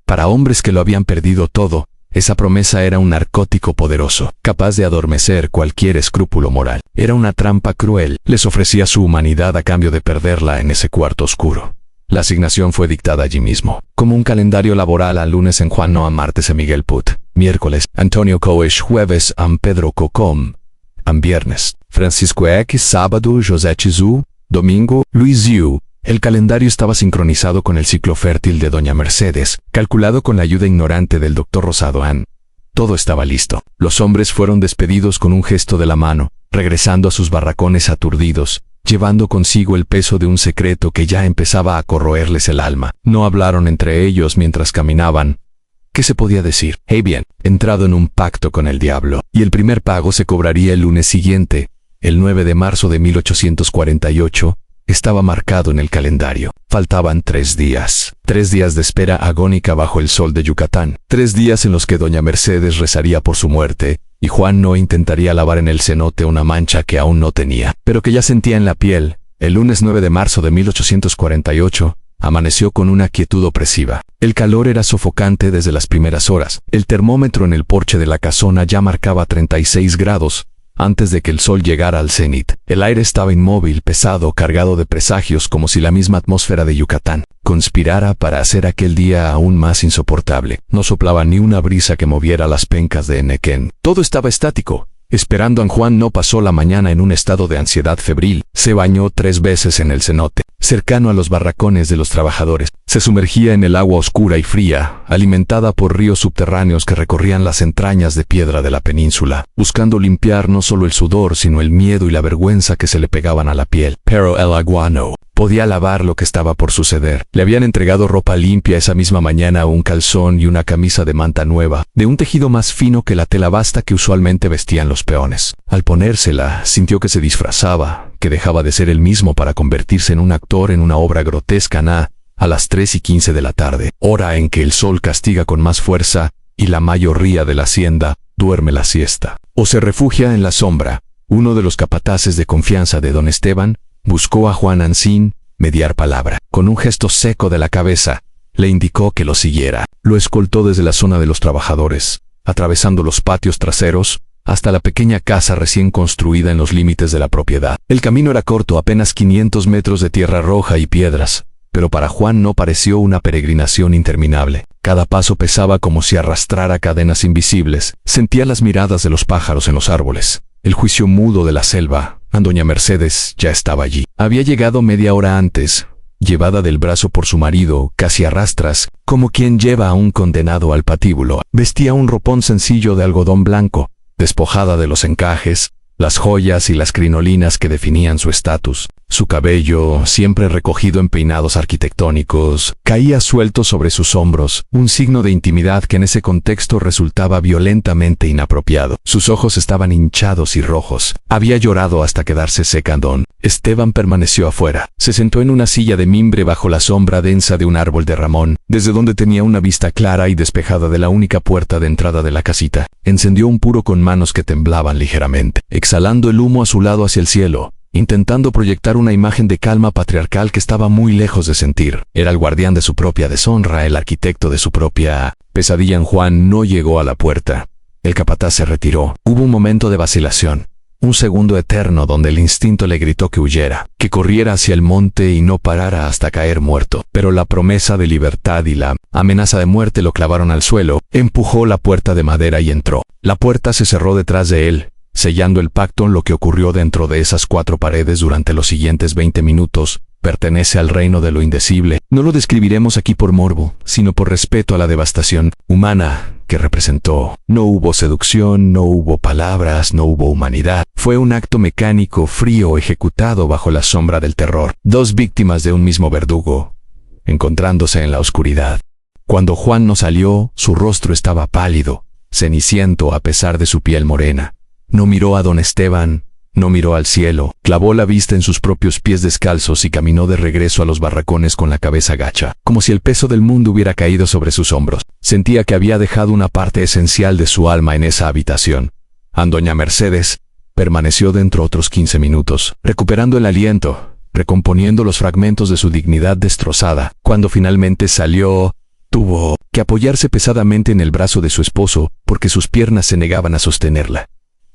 Para hombres que lo habían perdido todo, esa promesa era un narcótico poderoso, capaz de adormecer cualquier escrúpulo moral. Era una trampa cruel. Les ofrecía su humanidad a cambio de perderla en ese cuarto oscuro. La asignación fue dictada allí mismo, como un calendario laboral: al lunes en Juan Noa, martes en Miguel Put, miércoles Antonio Coesh, jueves en Pedro Cocom, en viernes Francisco X, sábado José Chizú, domingo Luis Yu. El calendario estaba sincronizado con el ciclo fértil de doña Mercedes, calculado con la ayuda ignorante del doctor Rosadoán. Todo estaba listo. Los hombres fueron despedidos con un gesto de la mano, regresando a sus barracones aturdidos, llevando consigo el peso de un secreto que ya empezaba a corroerles el alma. No hablaron entre ellos mientras caminaban. ¿Qué se podía decir? Bien, entrado en un pacto con el diablo, y el primer pago se cobraría el lunes siguiente, el 9 de marzo de 1848, estaba marcado en el calendario. Faltaban 3 días. 3 días de espera agónica bajo el sol de Yucatán. 3 días en los que doña Mercedes rezaría por su muerte, y Juan no intentaría lavar en el cenote una mancha que aún no tenía, pero que ya sentía en la piel. El lunes 9 de marzo de 1848, amaneció con una quietud opresiva. El calor era sofocante desde las primeras horas. El termómetro en el porche de la casona ya marcaba 36 grados, antes de que el sol llegara al cenit. El aire estaba inmóvil, pesado, cargado de presagios, como si la misma atmósfera de Yucatán conspirara para hacer aquel día aún más insoportable. No soplaba ni una brisa que moviera las pencas de Enequén. Todo estaba estático. Esperando a Juan no pasó la mañana en un estado de ansiedad febril. Se bañó 3 veces en el cenote. cercano a los barracones de los trabajadores. Se sumergía en el agua oscura y fría, alimentada por ríos subterráneos que recorrían las entrañas de piedra de la península, buscando limpiar no solo el sudor, sino el miedo y la vergüenza que se le pegaban a la piel. Pero el agua no podía lavar lo que estaba por suceder. Le habían entregado ropa limpia esa misma mañana, un calzón y una camisa de manta nueva, de un tejido más fino que la tela basta que usualmente vestían los peones. Al ponérsela, sintió que se disfrazaba, que dejaba de ser el mismo para convertirse en un actor en una obra grotesca. A las 3:15 de la tarde, hora en que el sol castiga con más fuerza y la mayoría de la hacienda duerme la siesta, o se refugia en la sombra. Uno de los capataces de confianza de don Esteban buscó a Juan sin mediar palabra. Con un gesto seco de la cabeza, le indicó que lo siguiera. Lo escoltó desde la zona de los trabajadores, atravesando los patios traseros, hasta la pequeña casa recién construida en los límites de la propiedad. El camino era corto, apenas 500 metros de tierra roja y piedras, pero para Juan no pareció una peregrinación interminable. Cada paso pesaba como si arrastrara cadenas invisibles. Sentía las miradas de los pájaros en los árboles, el juicio mudo de la selva. Doña Mercedes ya estaba allí. Había llegado media hora antes, llevada del brazo por su marido, casi a rastras, como quien lleva a un condenado al patíbulo. Vestía un ropón sencillo de algodón blanco, despojada de los encajes, las joyas y las crinolinas que definían su estatus. Su cabello, siempre recogido en peinados arquitectónicos, caía suelto sobre sus hombros, un signo de intimidad que en ese contexto resultaba violentamente inapropiado. Sus ojos estaban hinchados y rojos. Había llorado hasta quedarse seca. Don Esteban permaneció afuera. Se sentó en una silla de mimbre bajo la sombra densa de un árbol de ramón, desde donde tenía una vista clara y despejada de la única puerta de entrada de la casita. Encendió un puro con manos que temblaban ligeramente, exhalando el humo a su lado hacia el cielo, intentando proyectar una imagen de calma patriarcal que estaba muy lejos de sentir. Era el guardián de su propia deshonra, el arquitecto de su propia pesadilla. Juan no llegó a la puerta. El capataz se retiró. Hubo un momento de vacilación, un segundo eterno donde el instinto le gritó que huyera, que corriera hacia el monte y no parara hasta caer muerto. Pero la promesa de libertad y la amenaza de muerte lo clavaron al suelo. Empujó la puerta de madera y entró. La puerta se cerró detrás de él, sellando el pacto. Lo que ocurrió dentro de esas 4 paredes durante los siguientes 20 minutos pertenece al reino de lo indecible. No lo describiremos aquí por morbo, sino por respeto a la devastación humana que representó. No hubo seducción, no hubo palabras, no hubo humanidad. Fue un acto mecánico, frío, ejecutado bajo la sombra del terror. 2 víctimas de un mismo verdugo, encontrándose en la oscuridad. Cuando Juan no salió, su rostro estaba pálido, ceniciento a pesar de su piel morena. No miró a don Esteban, no miró al cielo, clavó la vista en sus propios pies descalzos y caminó de regreso a los barracones con la cabeza gacha, como si el peso del mundo hubiera caído sobre sus hombros. Sentía que había dejado una parte esencial de su alma en esa habitación. Doña Mercedes permaneció dentro otros 15 minutos, recuperando el aliento, recomponiendo los fragmentos de su dignidad destrozada. Cuando finalmente salió, tuvo que apoyarse pesadamente en el brazo de su esposo, porque sus piernas se negaban a sostenerla.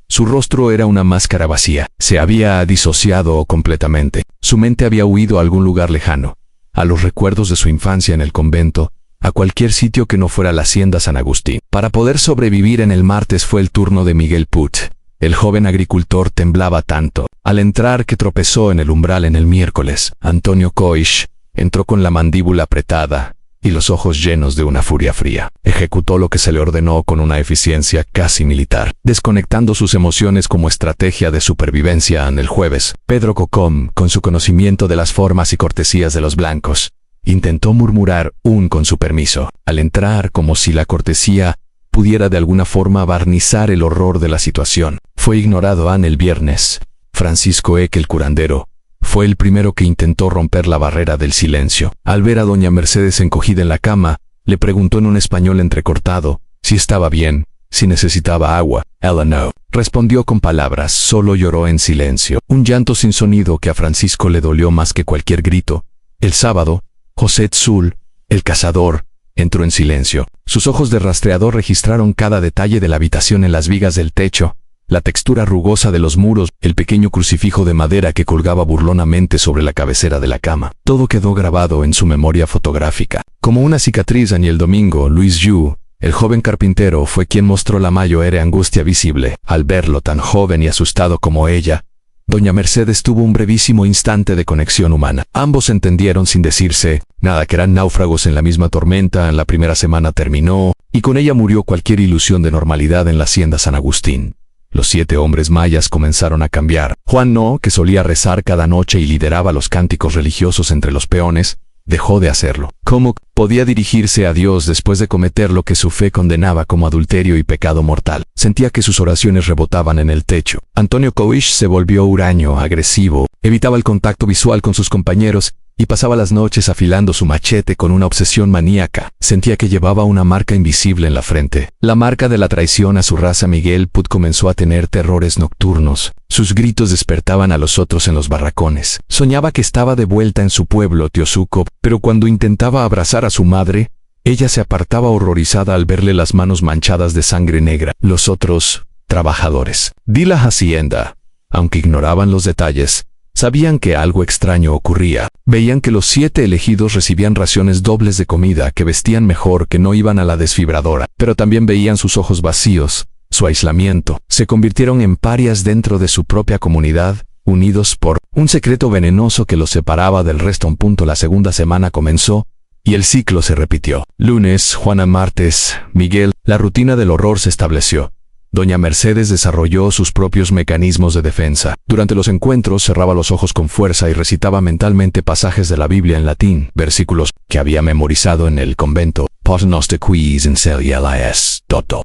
Su rostro era una máscara vacía. Se había disociado completamente. Su mente había huido a algún lugar lejano, a los recuerdos de su infancia en el convento, a cualquier sitio que no fuera la hacienda San Agustín. Para poder sobrevivir en el martes fue el turno de Miguel Put. El joven agricultor temblaba tanto al entrar que tropezó en el umbral. En el miércoles, Antonio Coix entró con la mandíbula apretada y los ojos llenos de una furia fría. Ejecutó lo que se le ordenó con una eficiencia casi militar, desconectando sus emociones como estrategia de supervivencia. El jueves, Pedro Cocom, con su conocimiento de las formas y cortesías de los blancos, intentó murmurar un con su permiso, al entrar, como si la cortesía pudiera de alguna forma barnizar el horror de la situación. Fue ignorado. El viernes, Francisco Eck, el curandero, fue el primero que intentó romper la barrera del silencio. Al ver a doña Mercedes encogida en la cama, le preguntó en un español entrecortado si estaba bien, si necesitaba agua. Ella no respondió con palabras, solo lloró en silencio, un llanto sin sonido que a Francisco le dolió más que cualquier grito. El sábado, José Tzul, el cazador, entró en silencio. Sus ojos de rastreador registraron cada detalle de la habitación: en las vigas del techo, la textura rugosa de los muros, el pequeño crucifijo de madera que colgaba burlonamente sobre la cabecera de la cama. Todo quedó grabado en su memoria fotográfica, como una cicatriz. Y el domingo, Luis Yu, el joven carpintero, fue quien mostró la mayor angustia visible. Al verlo tan joven y asustado como ella, Doña Mercedes tuvo un brevísimo instante de conexión humana. Ambos entendieron sin decirse nada que eran náufragos en la misma tormenta. La primera semana terminó, y con ella murió cualquier ilusión de normalidad en la hacienda San Agustín. Los 7 hombres mayas comenzaron a cambiar. Juan No, que solía rezar cada noche y lideraba los cánticos religiosos entre los peones, dejó de hacerlo. ¿Cómo podía dirigirse a Dios después de cometer lo que su fe condenaba como adulterio y pecado mortal? Sentía que sus oraciones rebotaban en el techo. Antonio Coish se volvió huraño, agresivo, evitaba el contacto visual con sus compañeros y pasaba las noches afilando su machete con una obsesión maníaca. Sentía que llevaba una marca invisible en la frente. La marca de la traición a su raza. Miguel Put comenzó a tener terrores nocturnos. Sus gritos despertaban a los otros en los barracones. Soñaba que estaba de vuelta en su pueblo, Teosuco, pero cuando intentaba abrazar a su madre, ella se apartaba horrorizada al verle las manos manchadas de sangre negra. Los otros trabajadores de la hacienda, aunque ignoraban los detalles, sabían que algo extraño ocurría. Veían que los 7 elegidos recibían raciones dobles de comida, que vestían mejor, que no iban a la desfibradora, pero también veían sus ojos vacíos, su aislamiento. Se convirtieron en parias dentro de su propia comunidad, unidos por un secreto venenoso que los separaba del resto. La segunda semana comenzó, y el ciclo se repitió. Lunes, Juana; martes, Miguel. La rutina del horror se estableció. Doña Mercedes desarrolló sus propios mecanismos de defensa. Durante los encuentros cerraba los ojos con fuerza y recitaba mentalmente pasajes de la Biblia en latín, versículos que había memorizado en el convento.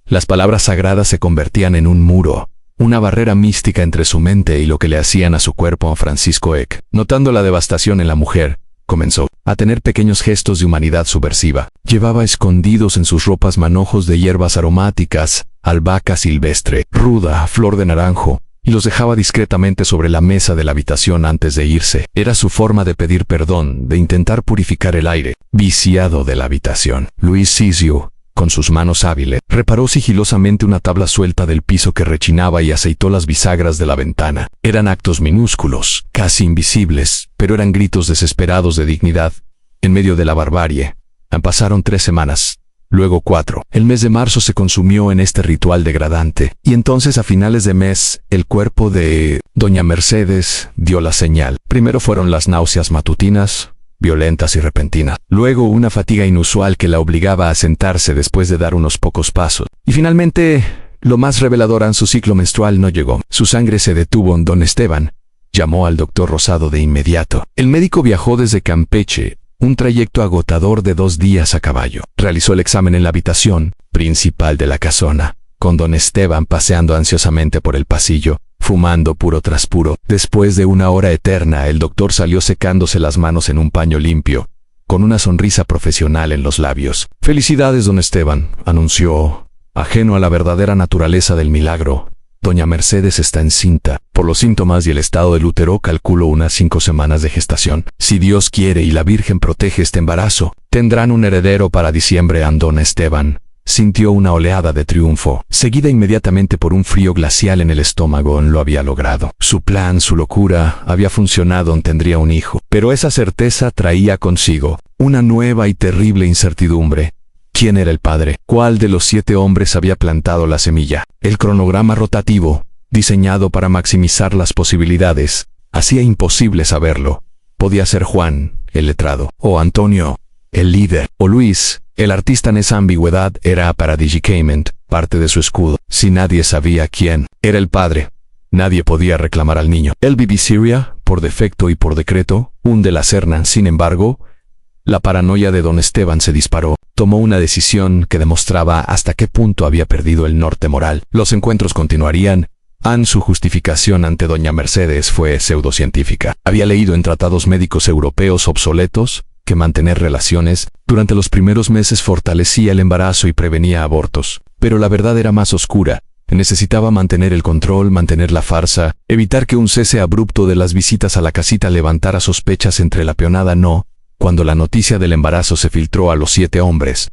Las palabras sagradas se convertían en un muro, una barrera mística entre su mente y lo que le hacían a su cuerpo. Francisco Eck, notando la devastación en la mujer, comenzó a tener pequeños gestos de humanidad subversiva. Llevaba escondidos en sus ropas manojos de hierbas aromáticas, albahaca silvestre, ruda, flor de naranjo, y los dejaba discretamente sobre la mesa de la habitación antes de irse. Era su forma de pedir perdón, de intentar purificar el aire viciado de la habitación. Luis Sisio, con sus manos hábiles, reparó sigilosamente una tabla suelta del piso que rechinaba y aceitó las bisagras de la ventana. Eran actos minúsculos, casi invisibles, pero eran gritos desesperados de dignidad, en medio de la barbarie. Pasaron 3 semanas. Luego 4. El mes de marzo se consumió en este ritual degradante, y entonces a finales de mes, el cuerpo de Doña Mercedes dio la señal. Primero fueron las náuseas matutinas, violentas y repentinas. Luego una fatiga inusual que la obligaba a sentarse después de dar unos pocos pasos. Y finalmente, lo más revelador, su ciclo menstrual no llegó. Su sangre se detuvo. Don Esteban llamó al doctor Rosado de inmediato. El médico viajó desde Campeche, un trayecto agotador de 2 días a caballo. Realizó el examen en la habitación principal de la casona, con don Esteban paseando ansiosamente por el pasillo, fumando puro tras puro. Después de una hora eterna, el doctor salió secándose las manos en un paño limpio, con una sonrisa profesional en los labios. «Felicidades, don Esteban», anunció, ajeno a la verdadera naturaleza del milagro. «Doña Mercedes está encinta. Por los síntomas y el estado del útero, calculo unas 5 semanas de gestación. Si Dios quiere y la Virgen protege este embarazo, tendrán un heredero para diciembre». Don Esteban sintió una oleada de triunfo, seguida inmediatamente por un frío glacial en el estómago. Lo había logrado. Su plan, su locura, había funcionado. Tendría un hijo. Pero esa certeza traía consigo una nueva y terrible incertidumbre. ¿Quién era el padre? ¿Cuál de los 7 hombres había plantado la semilla? El cronograma rotativo, diseñado para maximizar las posibilidades, hacía imposible saberlo. Podía ser Juan, el letrado, o Antonio, el líder, o Luis, el artista. En esa ambigüedad era para Digicament parte de su escudo. Si nadie sabía quién era el padre, nadie podía reclamar al niño. El Syria, por defecto y por decreto, un de la Serna. Sin embargo, la paranoia de don Esteban se disparó. Tomó una decisión que demostraba hasta qué punto había perdido el norte moral. Los encuentros continuarían. Su justificación ante doña Mercedes fue pseudocientífica. Había leído en tratados médicos europeos obsoletos que mantener relaciones durante los primeros meses fortalecía el embarazo y prevenía abortos. Pero la verdad era más oscura. Necesitaba mantener el control, mantener la farsa, evitar que un cese abrupto de las visitas a la casita levantara sospechas entre la peonada. Cuando la noticia del embarazo se filtró a los 7 hombres,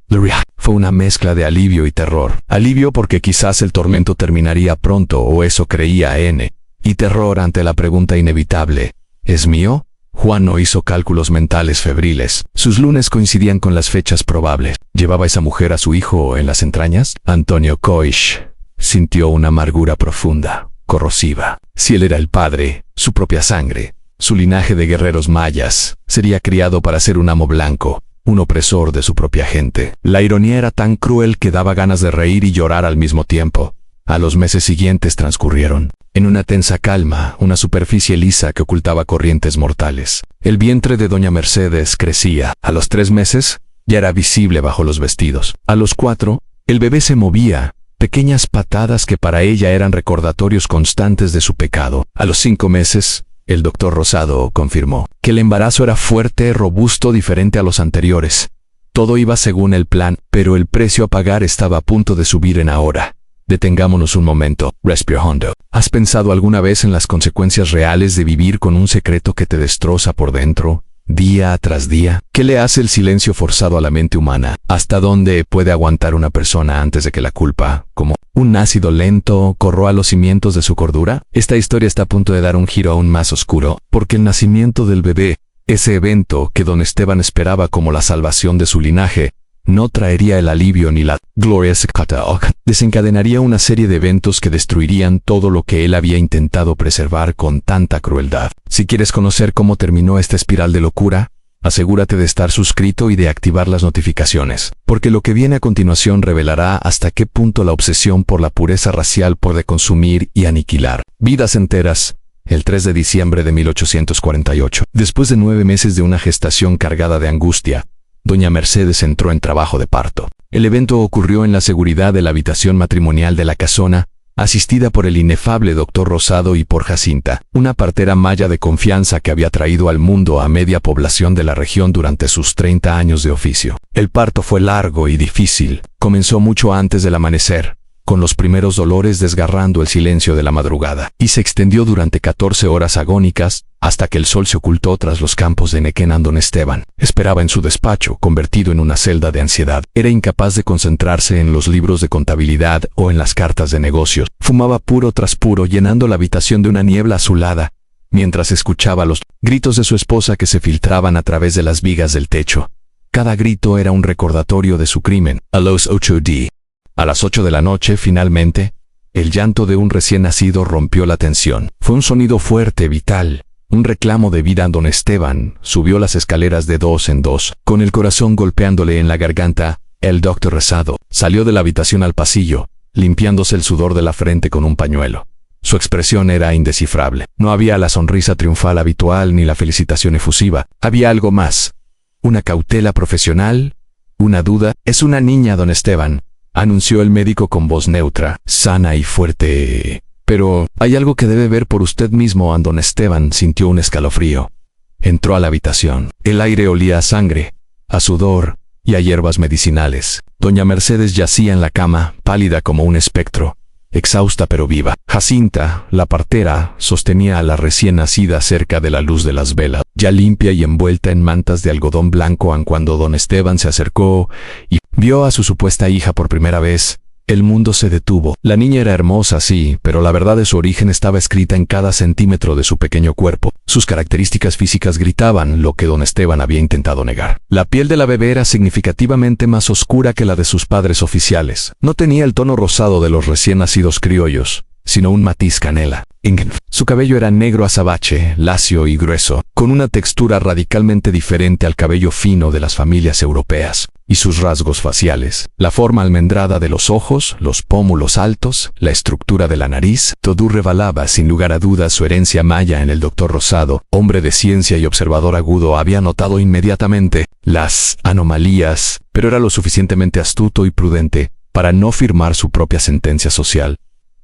fue una mezcla de alivio y terror. Alivio porque quizás el tormento terminaría pronto, o eso creía N. Y terror ante la pregunta inevitable: ¿es mío? Juan no hizo cálculos mentales febriles. Sus lunes coincidían con las fechas probables. ¿Llevaba esa mujer a su hijo en las entrañas? Antonio Coish sintió una amargura profunda. corrosiva. Si él era el padre, su propia sangre, su linaje de guerreros mayas, sería criado para ser un amo blanco, un opresor de su propia gente. La ironía era tan cruel que daba ganas de reír y llorar al mismo tiempo. A los meses siguientes transcurrieron en una tensa calma, una superficie lisa que ocultaba corrientes mortales. El vientre de doña Mercedes crecía. A los 3 meses, ya era visible bajo los vestidos. A los 4, el bebé se movía, pequeñas patadas que para ella eran recordatorios constantes de su pecado. A los 5 meses, el doctor Rosado confirmó que el embarazo era fuerte, robusto, diferente a los anteriores. Todo iba según el plan, pero el precio a pagar estaba a punto de subir en ahora. Detengámonos un momento. Respira hondo. ¿Has pensado alguna vez en las consecuencias reales de vivir con un secreto que te destroza por dentro, día tras día? ¿Qué le hace el silencio forzado a la mente humana? ¿Hasta dónde puede aguantar una persona antes de que la culpa, como un ácido lento, corroa los cimientos de su cordura? Esta historia está a punto de dar un giro aún más oscuro, porque el nacimiento del bebé, ese evento que don Esteban esperaba como la salvación de su linaje, no traería el alivio ni la gloria. Desencadenaría una serie de eventos que destruirían todo lo que él había intentado preservar con tanta crueldad. Si quieres conocer cómo terminó esta espiral de locura, asegúrate de estar suscrito y de activar las notificaciones, porque lo que viene a continuación revelará hasta qué punto la obsesión por la pureza racial puede consumir y aniquilar vidas enteras. El 3 de diciembre de 1848, después de 9 meses de una gestación cargada de angustia, doña Mercedes entró en trabajo de parto. El evento ocurrió en la seguridad de la habitación matrimonial de la casona, asistida por el inefable doctor Rosado y por Jacinta, una partera maya de confianza que había traído al mundo a media población de la región durante sus 30 años de oficio. El parto fue largo y difícil. Comenzó mucho antes del amanecer, con los primeros dolores desgarrando el silencio de la madrugada, y se extendió durante 14 horas agónicas, hasta que el sol se ocultó tras los campos de Nequén. Don Esteban esperaba en su despacho, convertido en una celda de ansiedad. Era incapaz de concentrarse en los libros de contabilidad o en las cartas de negocios. Fumaba puro tras puro, llenando la habitación de una niebla azulada, mientras escuchaba los gritos de su esposa que se filtraban a través de las vigas del techo. Cada grito era un recordatorio de su crimen. A las 8 de la noche, finalmente, el llanto de un recién nacido rompió la tensión. Fue un sonido fuerte, vital, un reclamo de vida. Don Esteban subió las escaleras de 2 en 2, con el corazón golpeándole en la garganta. El doctor Rosado salió de la habitación al pasillo, limpiándose el sudor de la frente con un pañuelo. Su expresión era indescifrable. No había la sonrisa triunfal habitual ni la felicitación efusiva. Había algo más. Una cautela profesional, una duda. Es una niña, don Esteban, anunció el médico con voz neutra, sana y fuerte. Pero hay algo que debe ver por usted mismo. Don Esteban sintió un escalofrío. Entró a la habitación. El aire olía a sangre, a sudor y a hierbas medicinales. Doña Mercedes yacía en la cama, pálida como un espectro, exhausta pero viva. Jacinta, la partera, sostenía a la recién nacida cerca de la luz de las velas, ya limpia y envuelta en mantas de algodón blanco. Cuando don Esteban se acercó y vio a su supuesta hija por primera vez, el mundo se detuvo. La niña era hermosa, sí, pero la verdad de su origen estaba escrita en cada centímetro de su pequeño cuerpo. Sus características físicas gritaban lo que don Esteban había intentado negar. La piel de la bebé era significativamente más oscura que la de sus padres oficiales. No tenía el tono rosado de los recién nacidos criollos, sino un matiz canela. Su cabello era negro azabache, lacio y grueso, con una textura radicalmente diferente al cabello fino de las familias europeas. Y sus rasgos faciales, la forma almendrada de los ojos, los pómulos altos, la estructura de la nariz, todo revelaba sin lugar a dudas su herencia maya. En el doctor Rosado, hombre de ciencia y observador agudo, había notado inmediatamente las anomalías, pero era lo suficientemente astuto y prudente para no firmar su propia sentencia social,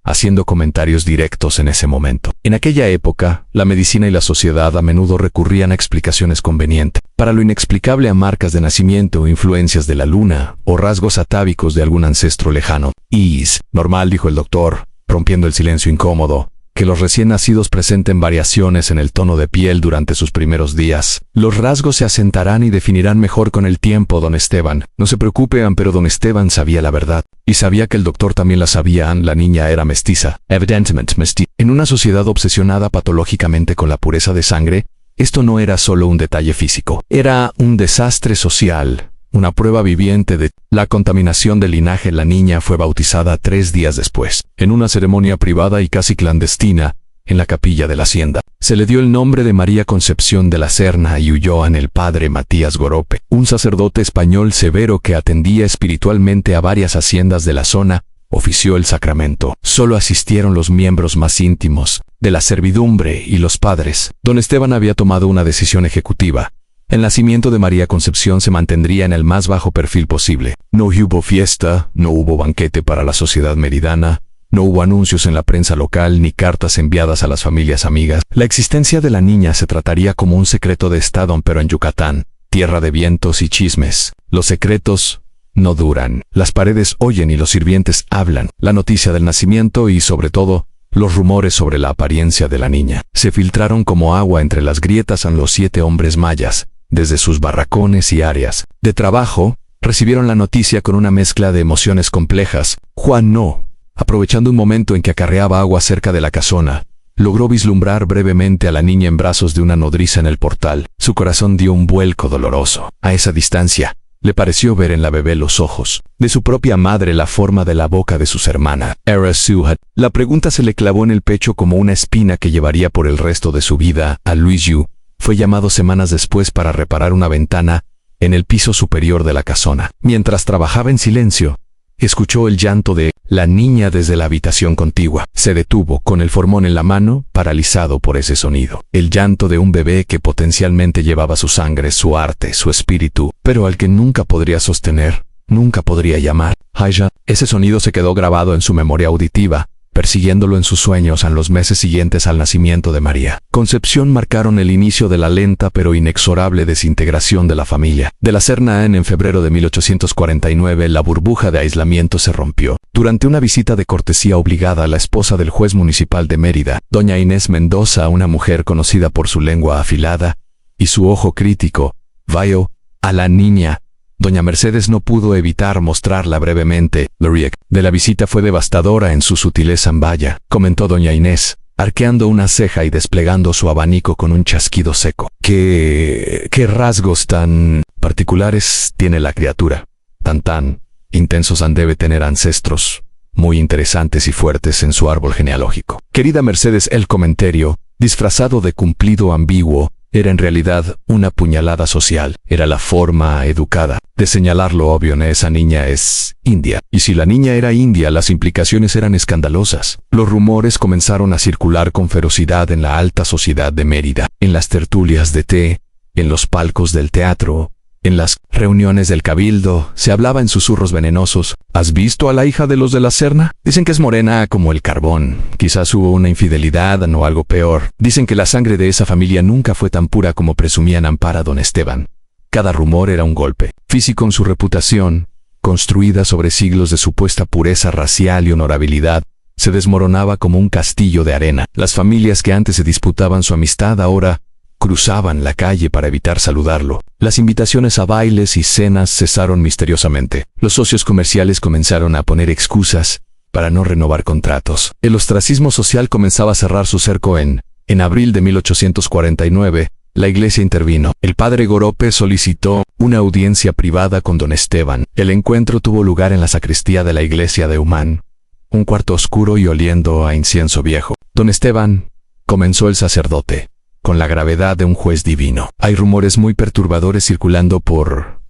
haciendo comentarios directos en ese momento. En aquella época, la medicina y la sociedad a menudo recurrían a explicaciones convenientes para lo inexplicable, a marcas de nacimiento, influencias de la luna o rasgos atávicos de algún ancestro lejano. «Es normal», dijo el doctor, rompiendo el silencio incómodo, «que los recién nacidos presenten variaciones en el tono de piel durante sus primeros días. Los rasgos se asentarán y definirán mejor con el tiempo, don Esteban. No se preocupen». Pero don Esteban sabía la verdad, y sabía que el doctor también la sabía. La niña era mestiza, evidentemente mestiza. En una sociedad obsesionada patológicamente con la pureza de sangre, esto no era solo un detalle físico, era un desastre social, una prueba viviente de la contaminación del linaje. La niña fue bautizada 3 días después, en una ceremonia privada y casi clandestina, en la capilla de la hacienda. Se le dio el nombre de María Concepción de la Serna y huyó en el padre Matías Gorope, un sacerdote español severo que atendía espiritualmente a varias haciendas de la zona, ofició el sacramento. Solo asistieron los miembros más íntimos de la servidumbre y los padres. Don Esteban había tomado una decisión ejecutiva. El nacimiento de María Concepción se mantendría en el más bajo perfil posible. No hubo fiesta, no hubo banquete para la sociedad meridana, no hubo anuncios en la prensa local ni cartas enviadas a las familias amigas. La existencia de la niña se trataría como un secreto de Estado, pero en Yucatán, tierra de vientos y chismes. Los secretos no duran. Las paredes oyen y los sirvientes hablan. La noticia del nacimiento y, sobre todo, los rumores sobre la apariencia de la niña se filtraron como agua entre las grietas en los 7 hombres mayas. Desde sus barracones y áreas de trabajo, recibieron la noticia con una mezcla de emociones complejas. Juan no, aprovechando un momento en que acarreaba agua cerca de la casona, logró vislumbrar brevemente a la niña en brazos de una nodriza en el portal. Su corazón dio un vuelco doloroso. A esa distancia, le pareció ver en la bebé los ojos de su propia madre, la forma de la boca de sus hermanas. ¿Era Suhat? La pregunta se le clavó en el pecho como una espina que llevaría por el resto de su vida. A Luis Yu fue llamado semanas después para reparar una ventana en el piso superior de la casona. Mientras trabajaba en silencio, escuchó el llanto de la niña desde la habitación contigua. Se detuvo con el formón en la mano, paralizado por ese sonido. El llanto de un bebé que potencialmente llevaba su sangre, su arte, su espíritu, pero al que nunca podría sostener, nunca podría llamar. Haja. Ese sonido se quedó grabado en su memoria auditiva, persiguiéndolo en sus sueños en los meses siguientes al nacimiento de María Concepción. Marcaron el inicio de la lenta pero inexorable desintegración de la familia de la Serna. En febrero de 1849, la burbuja de aislamiento se rompió. Durante una visita de cortesía obligada a la esposa del juez municipal de Mérida, doña Inés Mendoza, una mujer conocida por su lengua afilada y su ojo crítico, vio a la niña. Doña Mercedes no pudo evitar mostrarla brevemente. La reacción de la visita fue devastadora en su sutileza. Vaya, comentó doña Inés, arqueando una ceja y desplegando su abanico con un chasquido seco. ¿Qué rasgos tan particulares tiene la criatura? Tan intensos debe tener ancestros muy interesantes y fuertes en su árbol genealógico. Querida Mercedes, el comentario, disfrazado de cumplido ambiguo, era en realidad una puñalada social. Era la forma educada de señalar lo obvio. Esa niña es india. Y si la niña era india, las implicaciones eran escandalosas. Los rumores comenzaron a circular con ferocidad en la alta sociedad de Mérida, en las tertulias de té, en los palcos del teatro, en las reuniones del cabildo. Se hablaba en susurros venenosos. ¿Has visto a la hija de los de la Serna? Dicen que es morena como el carbón. Quizás hubo una infidelidad o algo peor. Dicen que la sangre de esa familia nunca fue tan pura como presumían Ampara don Esteban. Cada rumor era un golpe físico en su reputación, construida sobre siglos de supuesta pureza racial y honorabilidad. Se desmoronaba como un castillo de arena. Las familias que antes se disputaban su amistad ahora cruzaban la calle para evitar saludarlo. Las invitaciones a bailes y cenas cesaron misteriosamente. Los socios comerciales comenzaron a poner excusas para no renovar contratos. El ostracismo social comenzaba a cerrar su cerco. En abril de 1849, la iglesia intervino. El padre Gorope solicitó una audiencia privada con don Esteban. El encuentro tuvo lugar en la sacristía de la iglesia de Humán, un cuarto oscuro y oliendo a incienso viejo. Don Esteban, comenzó el sacerdote, con la gravedad de un juez divino. Hay rumores muy perturbadores circulando por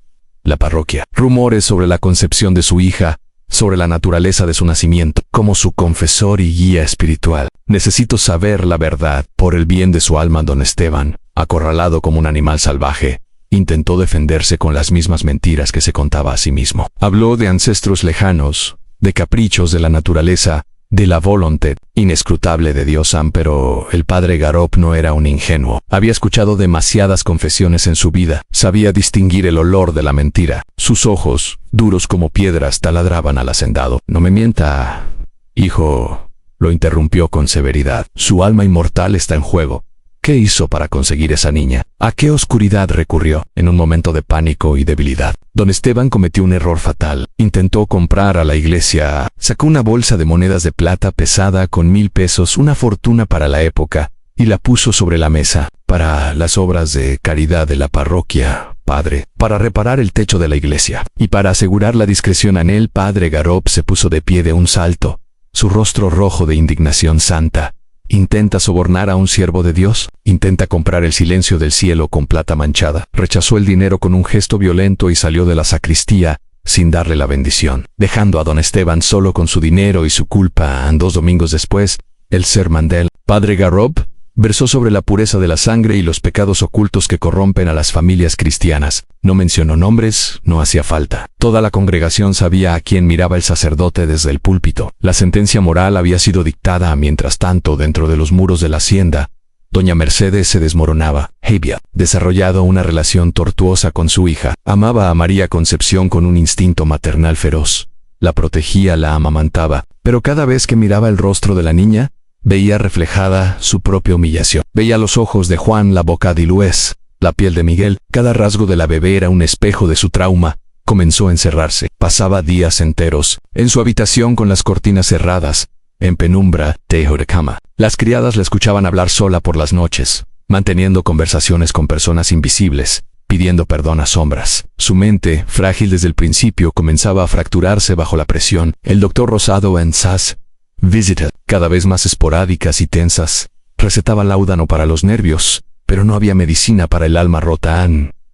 la parroquia. Rumores sobre la concepción de su hija, sobre la naturaleza de su nacimiento. Como su confesor y guía espiritual, necesito saber la verdad. Por el bien de su alma, don Esteban, acorralado como un animal salvaje, intentó defenderse con las mismas mentiras que se contaba a sí mismo. Habló de ancestros lejanos, de caprichos de la naturaleza, de la voluntad inescrutable de Dios. Pero el padre Garop no era un ingenuo. Había escuchado demasiadas confesiones en su vida. Sabía distinguir el olor de la mentira. Sus ojos, duros como piedras, taladraban al hacendado. No me mienta, hijo, lo interrumpió con severidad. Su alma inmortal está en juego. ¿Qué hizo para conseguir esa niña? ¿A qué oscuridad recurrió en un momento de pánico y debilidad? Don Esteban cometió un error fatal. Intentó comprar a la iglesia. Sacó una bolsa de monedas de plata pesada con 1000 pesos, una fortuna para la época, y la puso sobre la mesa. Para las obras de caridad de la parroquia, padre, para reparar el techo de la iglesia. Y para asegurar la discreción en él, padre Garop se puso de pie de un salto, su rostro rojo de indignación santa. ¿Intenta sobornar a un siervo de Dios? ¿Intenta comprar el silencio del cielo con plata manchada? Rechazó el dinero con un gesto violento y salió de la sacristía sin darle la bendición, dejando a don Esteban solo con su dinero y su culpa. 2 domingos después, el sermón del padre Garop versó sobre la pureza de la sangre y los pecados ocultos que corrompen a las familias cristianas. No mencionó nombres, no hacía falta. Toda la congregación sabía a quién miraba el sacerdote desde el púlpito. La sentencia moral había sido dictada. Mientras tanto, dentro de los muros de la hacienda, doña Mercedes se desmoronaba. Había desarrollado una relación tortuosa con su hija. Amaba a María Concepción con un instinto maternal feroz. La protegía, la amamantaba, pero cada vez que miraba el rostro de la niña, veía reflejada su propia humillación. Veía los ojos de Juan, la boca de Luis, la piel de Miguel. Cada rasgo de la bebé era un espejo de su trauma. Comenzó a encerrarse. Pasaba días enteros en su habitación con las cortinas cerradas, en penumbra, tejo de cama. Las criadas la escuchaban hablar sola por las noches, manteniendo conversaciones con personas invisibles, pidiendo perdón a sombras. Su mente, frágil desde el principio, comenzaba a fracturarse bajo la presión. El doctor Rosado en SAS Visita, cada vez más esporádicas y tensas, recetaba láudano para los nervios, pero no había medicina para el alma rota.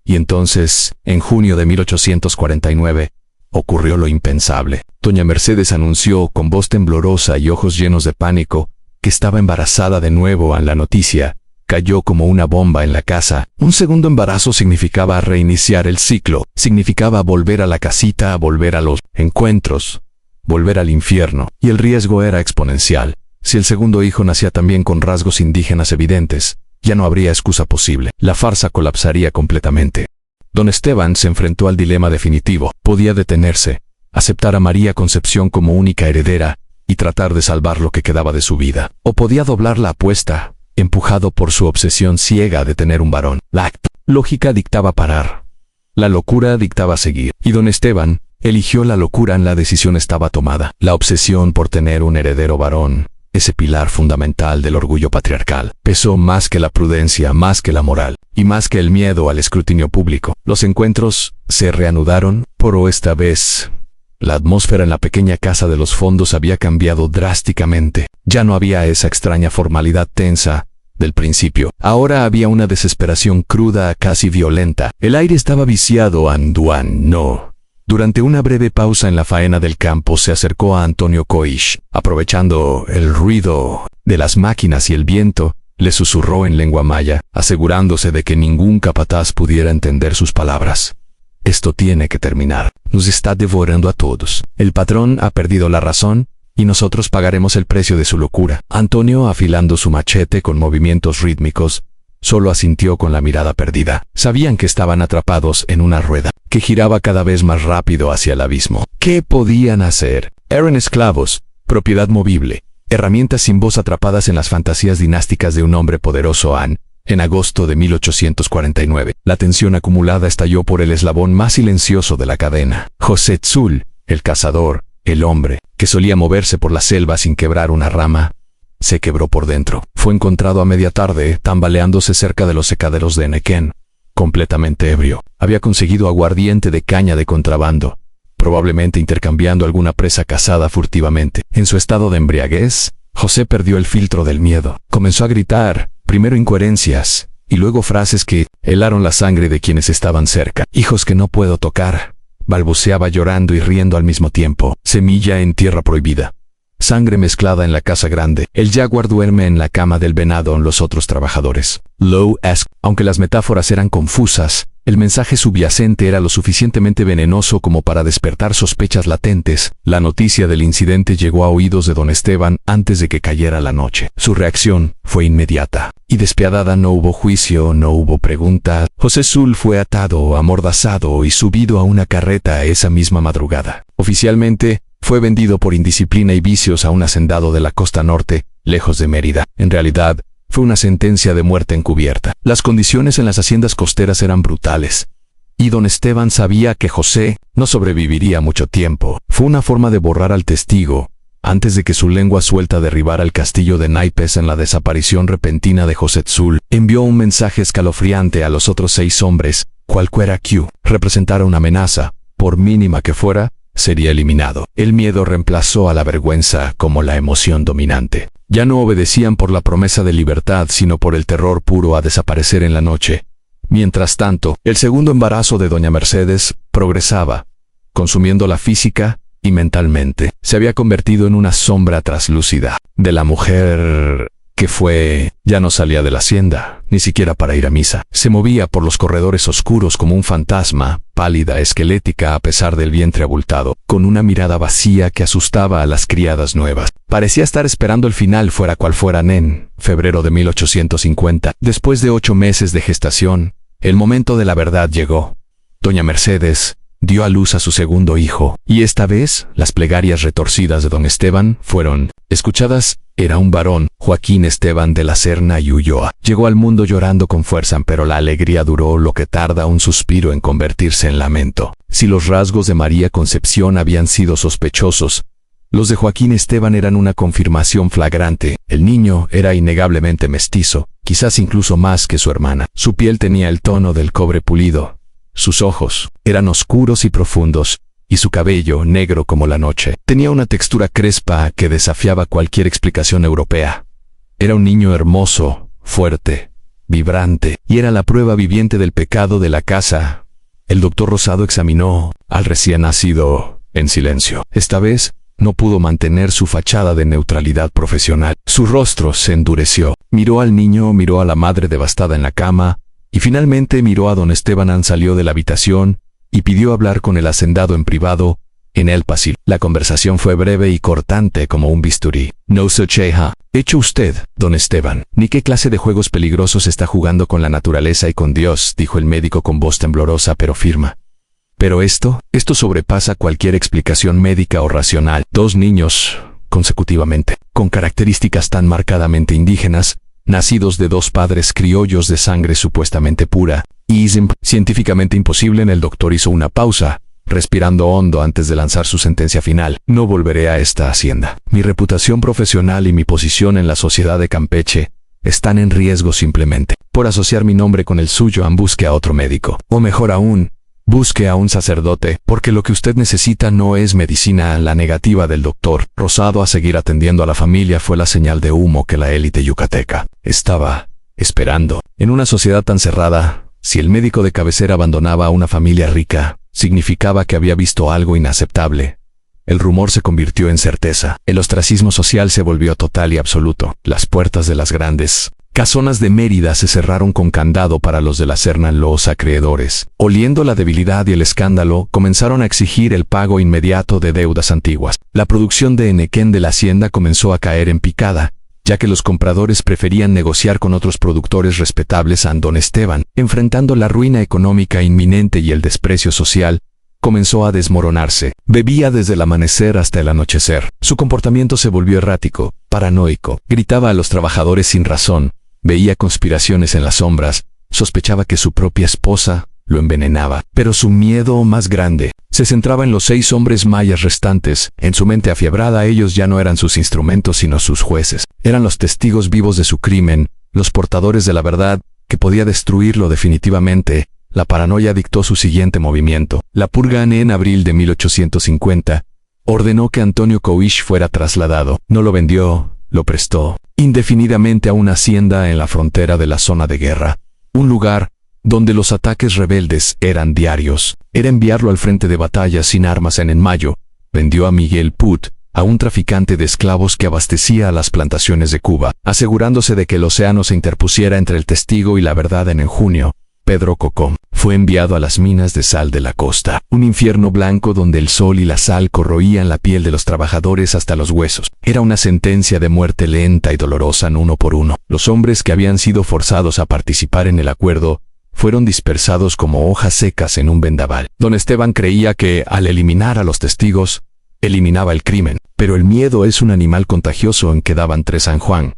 Y entonces, en junio de 1849, ocurrió lo impensable. Doña Mercedes anunció con voz temblorosa y ojos llenos de pánico que estaba embarazada de nuevo. La noticia cayó como una bomba en la casa. Un segundo embarazo significaba reiniciar el ciclo, significaba volver a la casita, volver a los encuentros, volver al infierno, y el riesgo era exponencial. Si el segundo hijo nacía también con rasgos indígenas evidentes, ya no habría excusa posible. La farsa colapsaría completamente. Don Esteban se enfrentó al dilema definitivo. Podía detenerse, aceptar a María Concepción como única heredera y tratar de salvar lo que quedaba de su vida. O podía doblar la apuesta, empujado por su obsesión ciega de tener un varón. La lógica dictaba parar. La locura dictaba seguir. Y don Esteban eligió la locura. La decisión estaba tomada. La obsesión por tener un heredero varón, ese pilar fundamental del orgullo patriarcal, pesó más que la prudencia, más que la moral, y más que el miedo al escrutinio público. Los encuentros se reanudaron, pero esta vez la atmósfera en la pequeña casa de los fondos había cambiado drásticamente. Ya no había esa extraña formalidad tensa del principio. Ahora había una desesperación cruda, casi violenta. El aire estaba viciado. No. Durante una breve pausa en la faena del campo se acercó a Antonio Coix. Aprovechando el ruido de las máquinas y el viento, le susurró en lengua maya, asegurándose de que ningún capataz pudiera entender sus palabras. Esto tiene que terminar. Nos está devorando a todos. El patrón ha perdido la razón y nosotros pagaremos el precio de su locura. Antonio, afilando su machete con movimientos rítmicos, solo asintió con la mirada perdida. Sabían que estaban atrapados en una rueda que giraba cada vez más rápido hacia el abismo. ¿Qué podían hacer? Eran esclavos, propiedad movible, herramientas sin voz atrapadas en las fantasías dinásticas de un hombre poderoso. En agosto de 1849, la tensión acumulada estalló por el eslabón más silencioso de la cadena. José Tzul, el cazador, el hombre que solía moverse por la selva sin quebrar una rama, se quebró por dentro. Fue encontrado a media tarde, tambaleándose cerca de los secaderos de Nequén, completamente ebrio. Había conseguido aguardiente de caña de contrabando, probablemente intercambiando alguna presa cazada furtivamente. En su estado de embriaguez, José perdió el filtro del miedo. Comenzó a gritar, primero incoherencias, y luego frases que helaron la sangre de quienes estaban cerca. Hijos que no puedo tocar, balbuceaba llorando y riendo al mismo tiempo. Semilla en tierra prohibida. Sangre mezclada en la casa grande. El jaguar duerme en la cama del venado en los otros trabajadores. Aunque las metáforas eran confusas, el mensaje subyacente era lo suficientemente venenoso como para despertar sospechas latentes. La noticia del incidente llegó a oídos de don Esteban antes de que cayera la noche. Su reacción fue inmediata y despiadada. No hubo juicio, no hubo pregunta. José Tzul fue atado, amordazado y subido a una carreta esa misma madrugada. Oficialmente, fue vendido por indisciplina y vicios a un hacendado de la costa norte, lejos de Mérida. En realidad, fue una sentencia de muerte encubierta. Las condiciones en las haciendas costeras eran brutales, y don Esteban sabía que José no sobreviviría mucho tiempo. Fue una forma de borrar al testigo, antes de que su lengua suelta derribara el castillo de naipes. En la desaparición repentina de José Tzul, envió un mensaje escalofriante a los otros 6 hombres Cualquiera que representara una amenaza, por mínima que fuera, sería eliminado. El miedo reemplazó a la vergüenza como la emoción dominante. Ya no obedecían por la promesa de libertad, sino por el terror puro a desaparecer en la noche. Mientras tanto, el segundo embarazo de doña Mercedes progresaba, consumiéndola física y mentalmente. Se había convertido en una sombra traslúcida de la mujer que fue. Ya no salía de la hacienda, ni siquiera para ir a misa. Se movía por los corredores oscuros como un fantasma, pálida, esquelética a pesar del vientre abultado, con una mirada vacía que asustaba a las criadas nuevas. Parecía estar esperando el final fuera cual fuera. En febrero de 1850, después de 8 meses de gestación, el momento de la verdad llegó. Doña Mercedes dio a luz a su segundo hijo, y esta vez las plegarias retorcidas de don Esteban fueron escuchadas. Era un varón, Joaquín Esteban de la Serna y Ulloa. Llegó al mundo llorando con fuerza, pero la alegría duró lo que tarda un suspiro en convertirse en lamento. Si los rasgos de María Concepción habían sido sospechosos, los de Joaquín Esteban eran una confirmación flagrante. El niño era innegablemente mestizo, quizás incluso más que su hermana. Su piel tenía el tono del cobre pulido. Sus ojos eran oscuros y profundos, y su cabello, negro como la noche, tenía una textura crespa que desafiaba cualquier explicación europea. Era un niño hermoso, fuerte, vibrante, y era la prueba viviente del pecado de la casa. El doctor Rosado examinó al recién nacido en silencio. Esta vez no pudo mantener su fachada de neutralidad profesional. Su rostro se endureció. Miró al niño, miró a la madre devastada en la cama, y finalmente miró a don Esteban. Salió de la habitación y pidió hablar con el hacendado en privado, en el pasillo. La conversación fue breve y cortante como un bisturí. No se ha hecho usted, don Esteban. Ni qué clase de juegos peligrosos está jugando con la naturaleza y con Dios, dijo el médico con voz temblorosa pero firme. Pero esto sobrepasa cualquier explicación médica o racional. 2 niños, consecutivamente, con características tan marcadamente indígenas, nacidos de 2 padres criollos de sangre supuestamente pura, y científicamente imposible. El doctor hizo una pausa, respirando hondo antes de lanzar su sentencia final. No volveré a esta hacienda. Mi reputación profesional y mi posición en la sociedad de Campeche están en riesgo simplemente por asociar mi nombre con el suyo. Busque a otro médico, o mejor aún, busque a un sacerdote, porque lo que usted necesita no es medicina. La negativa del doctor Rosado a seguir atendiendo a la familia fue la señal de humo que la élite yucateca estaba esperando. En una sociedad tan cerrada, si el médico de cabecera abandonaba a una familia rica, significaba que había visto algo inaceptable. El rumor se convirtió en certeza. El ostracismo social se volvió total y absoluto. Las puertas de las grandes casonas de Mérida se cerraron con candado para los de la Serna. Los acreedores, oliendo la debilidad y el escándalo, comenzaron a exigir el pago inmediato de deudas antiguas. La producción de enequén de la hacienda comenzó a caer en picada, ya que los compradores preferían negociar con otros productores respetables. A don Esteban, enfrentando la ruina económica inminente y el desprecio social, comenzó a desmoronarse. Bebía desde el amanecer hasta el anochecer. Su comportamiento se volvió errático, paranoico. Gritaba a los trabajadores sin razón. Veía conspiraciones en las sombras. Sospechaba que su propia esposa lo envenenaba. Pero su miedo más grande se centraba en los 6 hombres mayas restantes. En su mente afiebrada, ellos ya no eran sus instrumentos sino sus jueces. Eran los testigos vivos de su crimen, los portadores de la verdad, que podía destruirlo definitivamente. La paranoia dictó su siguiente movimiento. La purga en abril de 1850 ordenó que Antonio Coish fuera trasladado. No lo vendió, lo prestó indefinidamente a una hacienda en la frontera de la zona de guerra, un lugar donde los ataques rebeldes eran diarios. Era enviarlo al frente de batalla sin armas. En mayo, vendió a Miguel Put, a un traficante de esclavos que abastecía a las plantaciones de Cuba, asegurándose de que el océano se interpusiera entre el testigo y la verdad. En junio, Pedro Cocom fue enviado a las minas de sal de la costa, un infierno blanco donde el sol y la sal corroían la piel de los trabajadores hasta los huesos. Era una sentencia de muerte lenta y dolorosa. Uno por uno, los hombres que habían sido forzados a participar en el acuerdo fueron dispersados como hojas secas en un vendaval. Don Esteban creía que, al eliminar a los testigos, eliminaba el crimen. Pero el miedo es un animal contagioso. Quedaban 3. San Juan,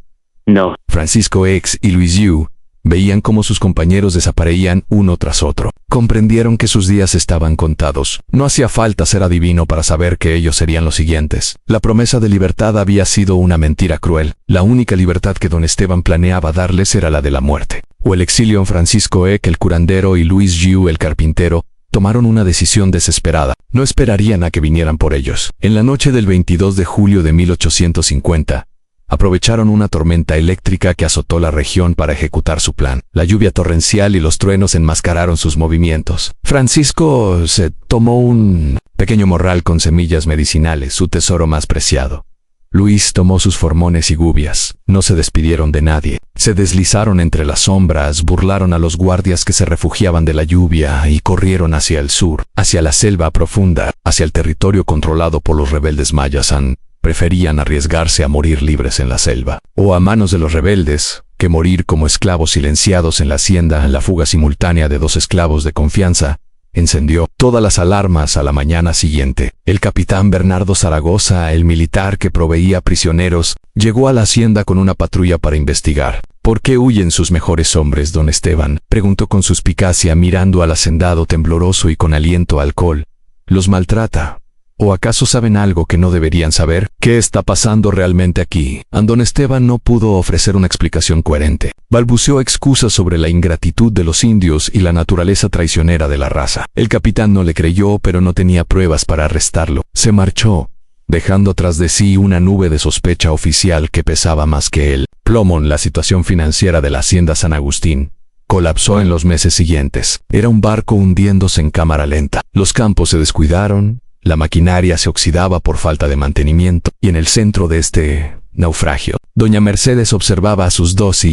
no, Francisco X y Luis Yu veían cómo sus compañeros desaparecían uno tras otro. Comprendieron que sus días estaban contados. No hacía falta ser adivino para saber que ellos serían los siguientes. La promesa de libertad había sido una mentira cruel. La única libertad que don Esteban planeaba darles era la de la muerte. o el exilio. Francisco Eck, el curandero, y Luis Giu, el carpintero, tomaron una decisión desesperada. No esperarían a que vinieran por ellos. En la noche del 22 de julio de 1850, aprovecharon una tormenta eléctrica que azotó la región para ejecutar su plan. La lluvia torrencial y los truenos enmascararon sus movimientos. Francisco se tomó un pequeño morral con semillas medicinales, su tesoro más preciado. Luis tomó sus formones y gubias. No se despidieron de nadie. Se deslizaron entre las sombras, burlaron a los guardias que se refugiaban de la lluvia y corrieron hacia el sur, hacia la selva profunda, hacia el territorio controlado por los rebeldes mayas. Preferían arriesgarse a morir libres en la selva, o a manos de los rebeldes, que morir como esclavos silenciados en la hacienda. La fuga simultánea de 2 esclavos de confianza encendió todas las alarmas a la mañana siguiente. El capitán Bernardo Zaragoza, el militar que proveía prisioneros, llegó a la hacienda con una patrulla para investigar. ¿Por qué huyen sus mejores hombres, don Esteban?, preguntó con suspicacia, mirando al hacendado tembloroso y con aliento a alcohol. ¿Los maltrata? ¿O acaso saben algo que no deberían saber? ¿Qué está pasando realmente aquí? Don Esteban no pudo ofrecer una explicación coherente. Balbuceó excusas sobre la ingratitud de los indios y la naturaleza traicionera de la raza. El capitán no le creyó, pero no tenía pruebas para arrestarlo. Se marchó, dejando tras de sí una nube de sospecha oficial que pesaba más que él. Plomo. La situación financiera de la hacienda San Agustín colapsó en los meses siguientes. Era un barco hundiéndose en cámara lenta. Los campos se descuidaron, la maquinaria se oxidaba por falta de mantenimiento, y en el centro de este naufragio, doña Mercedes observaba a sus 2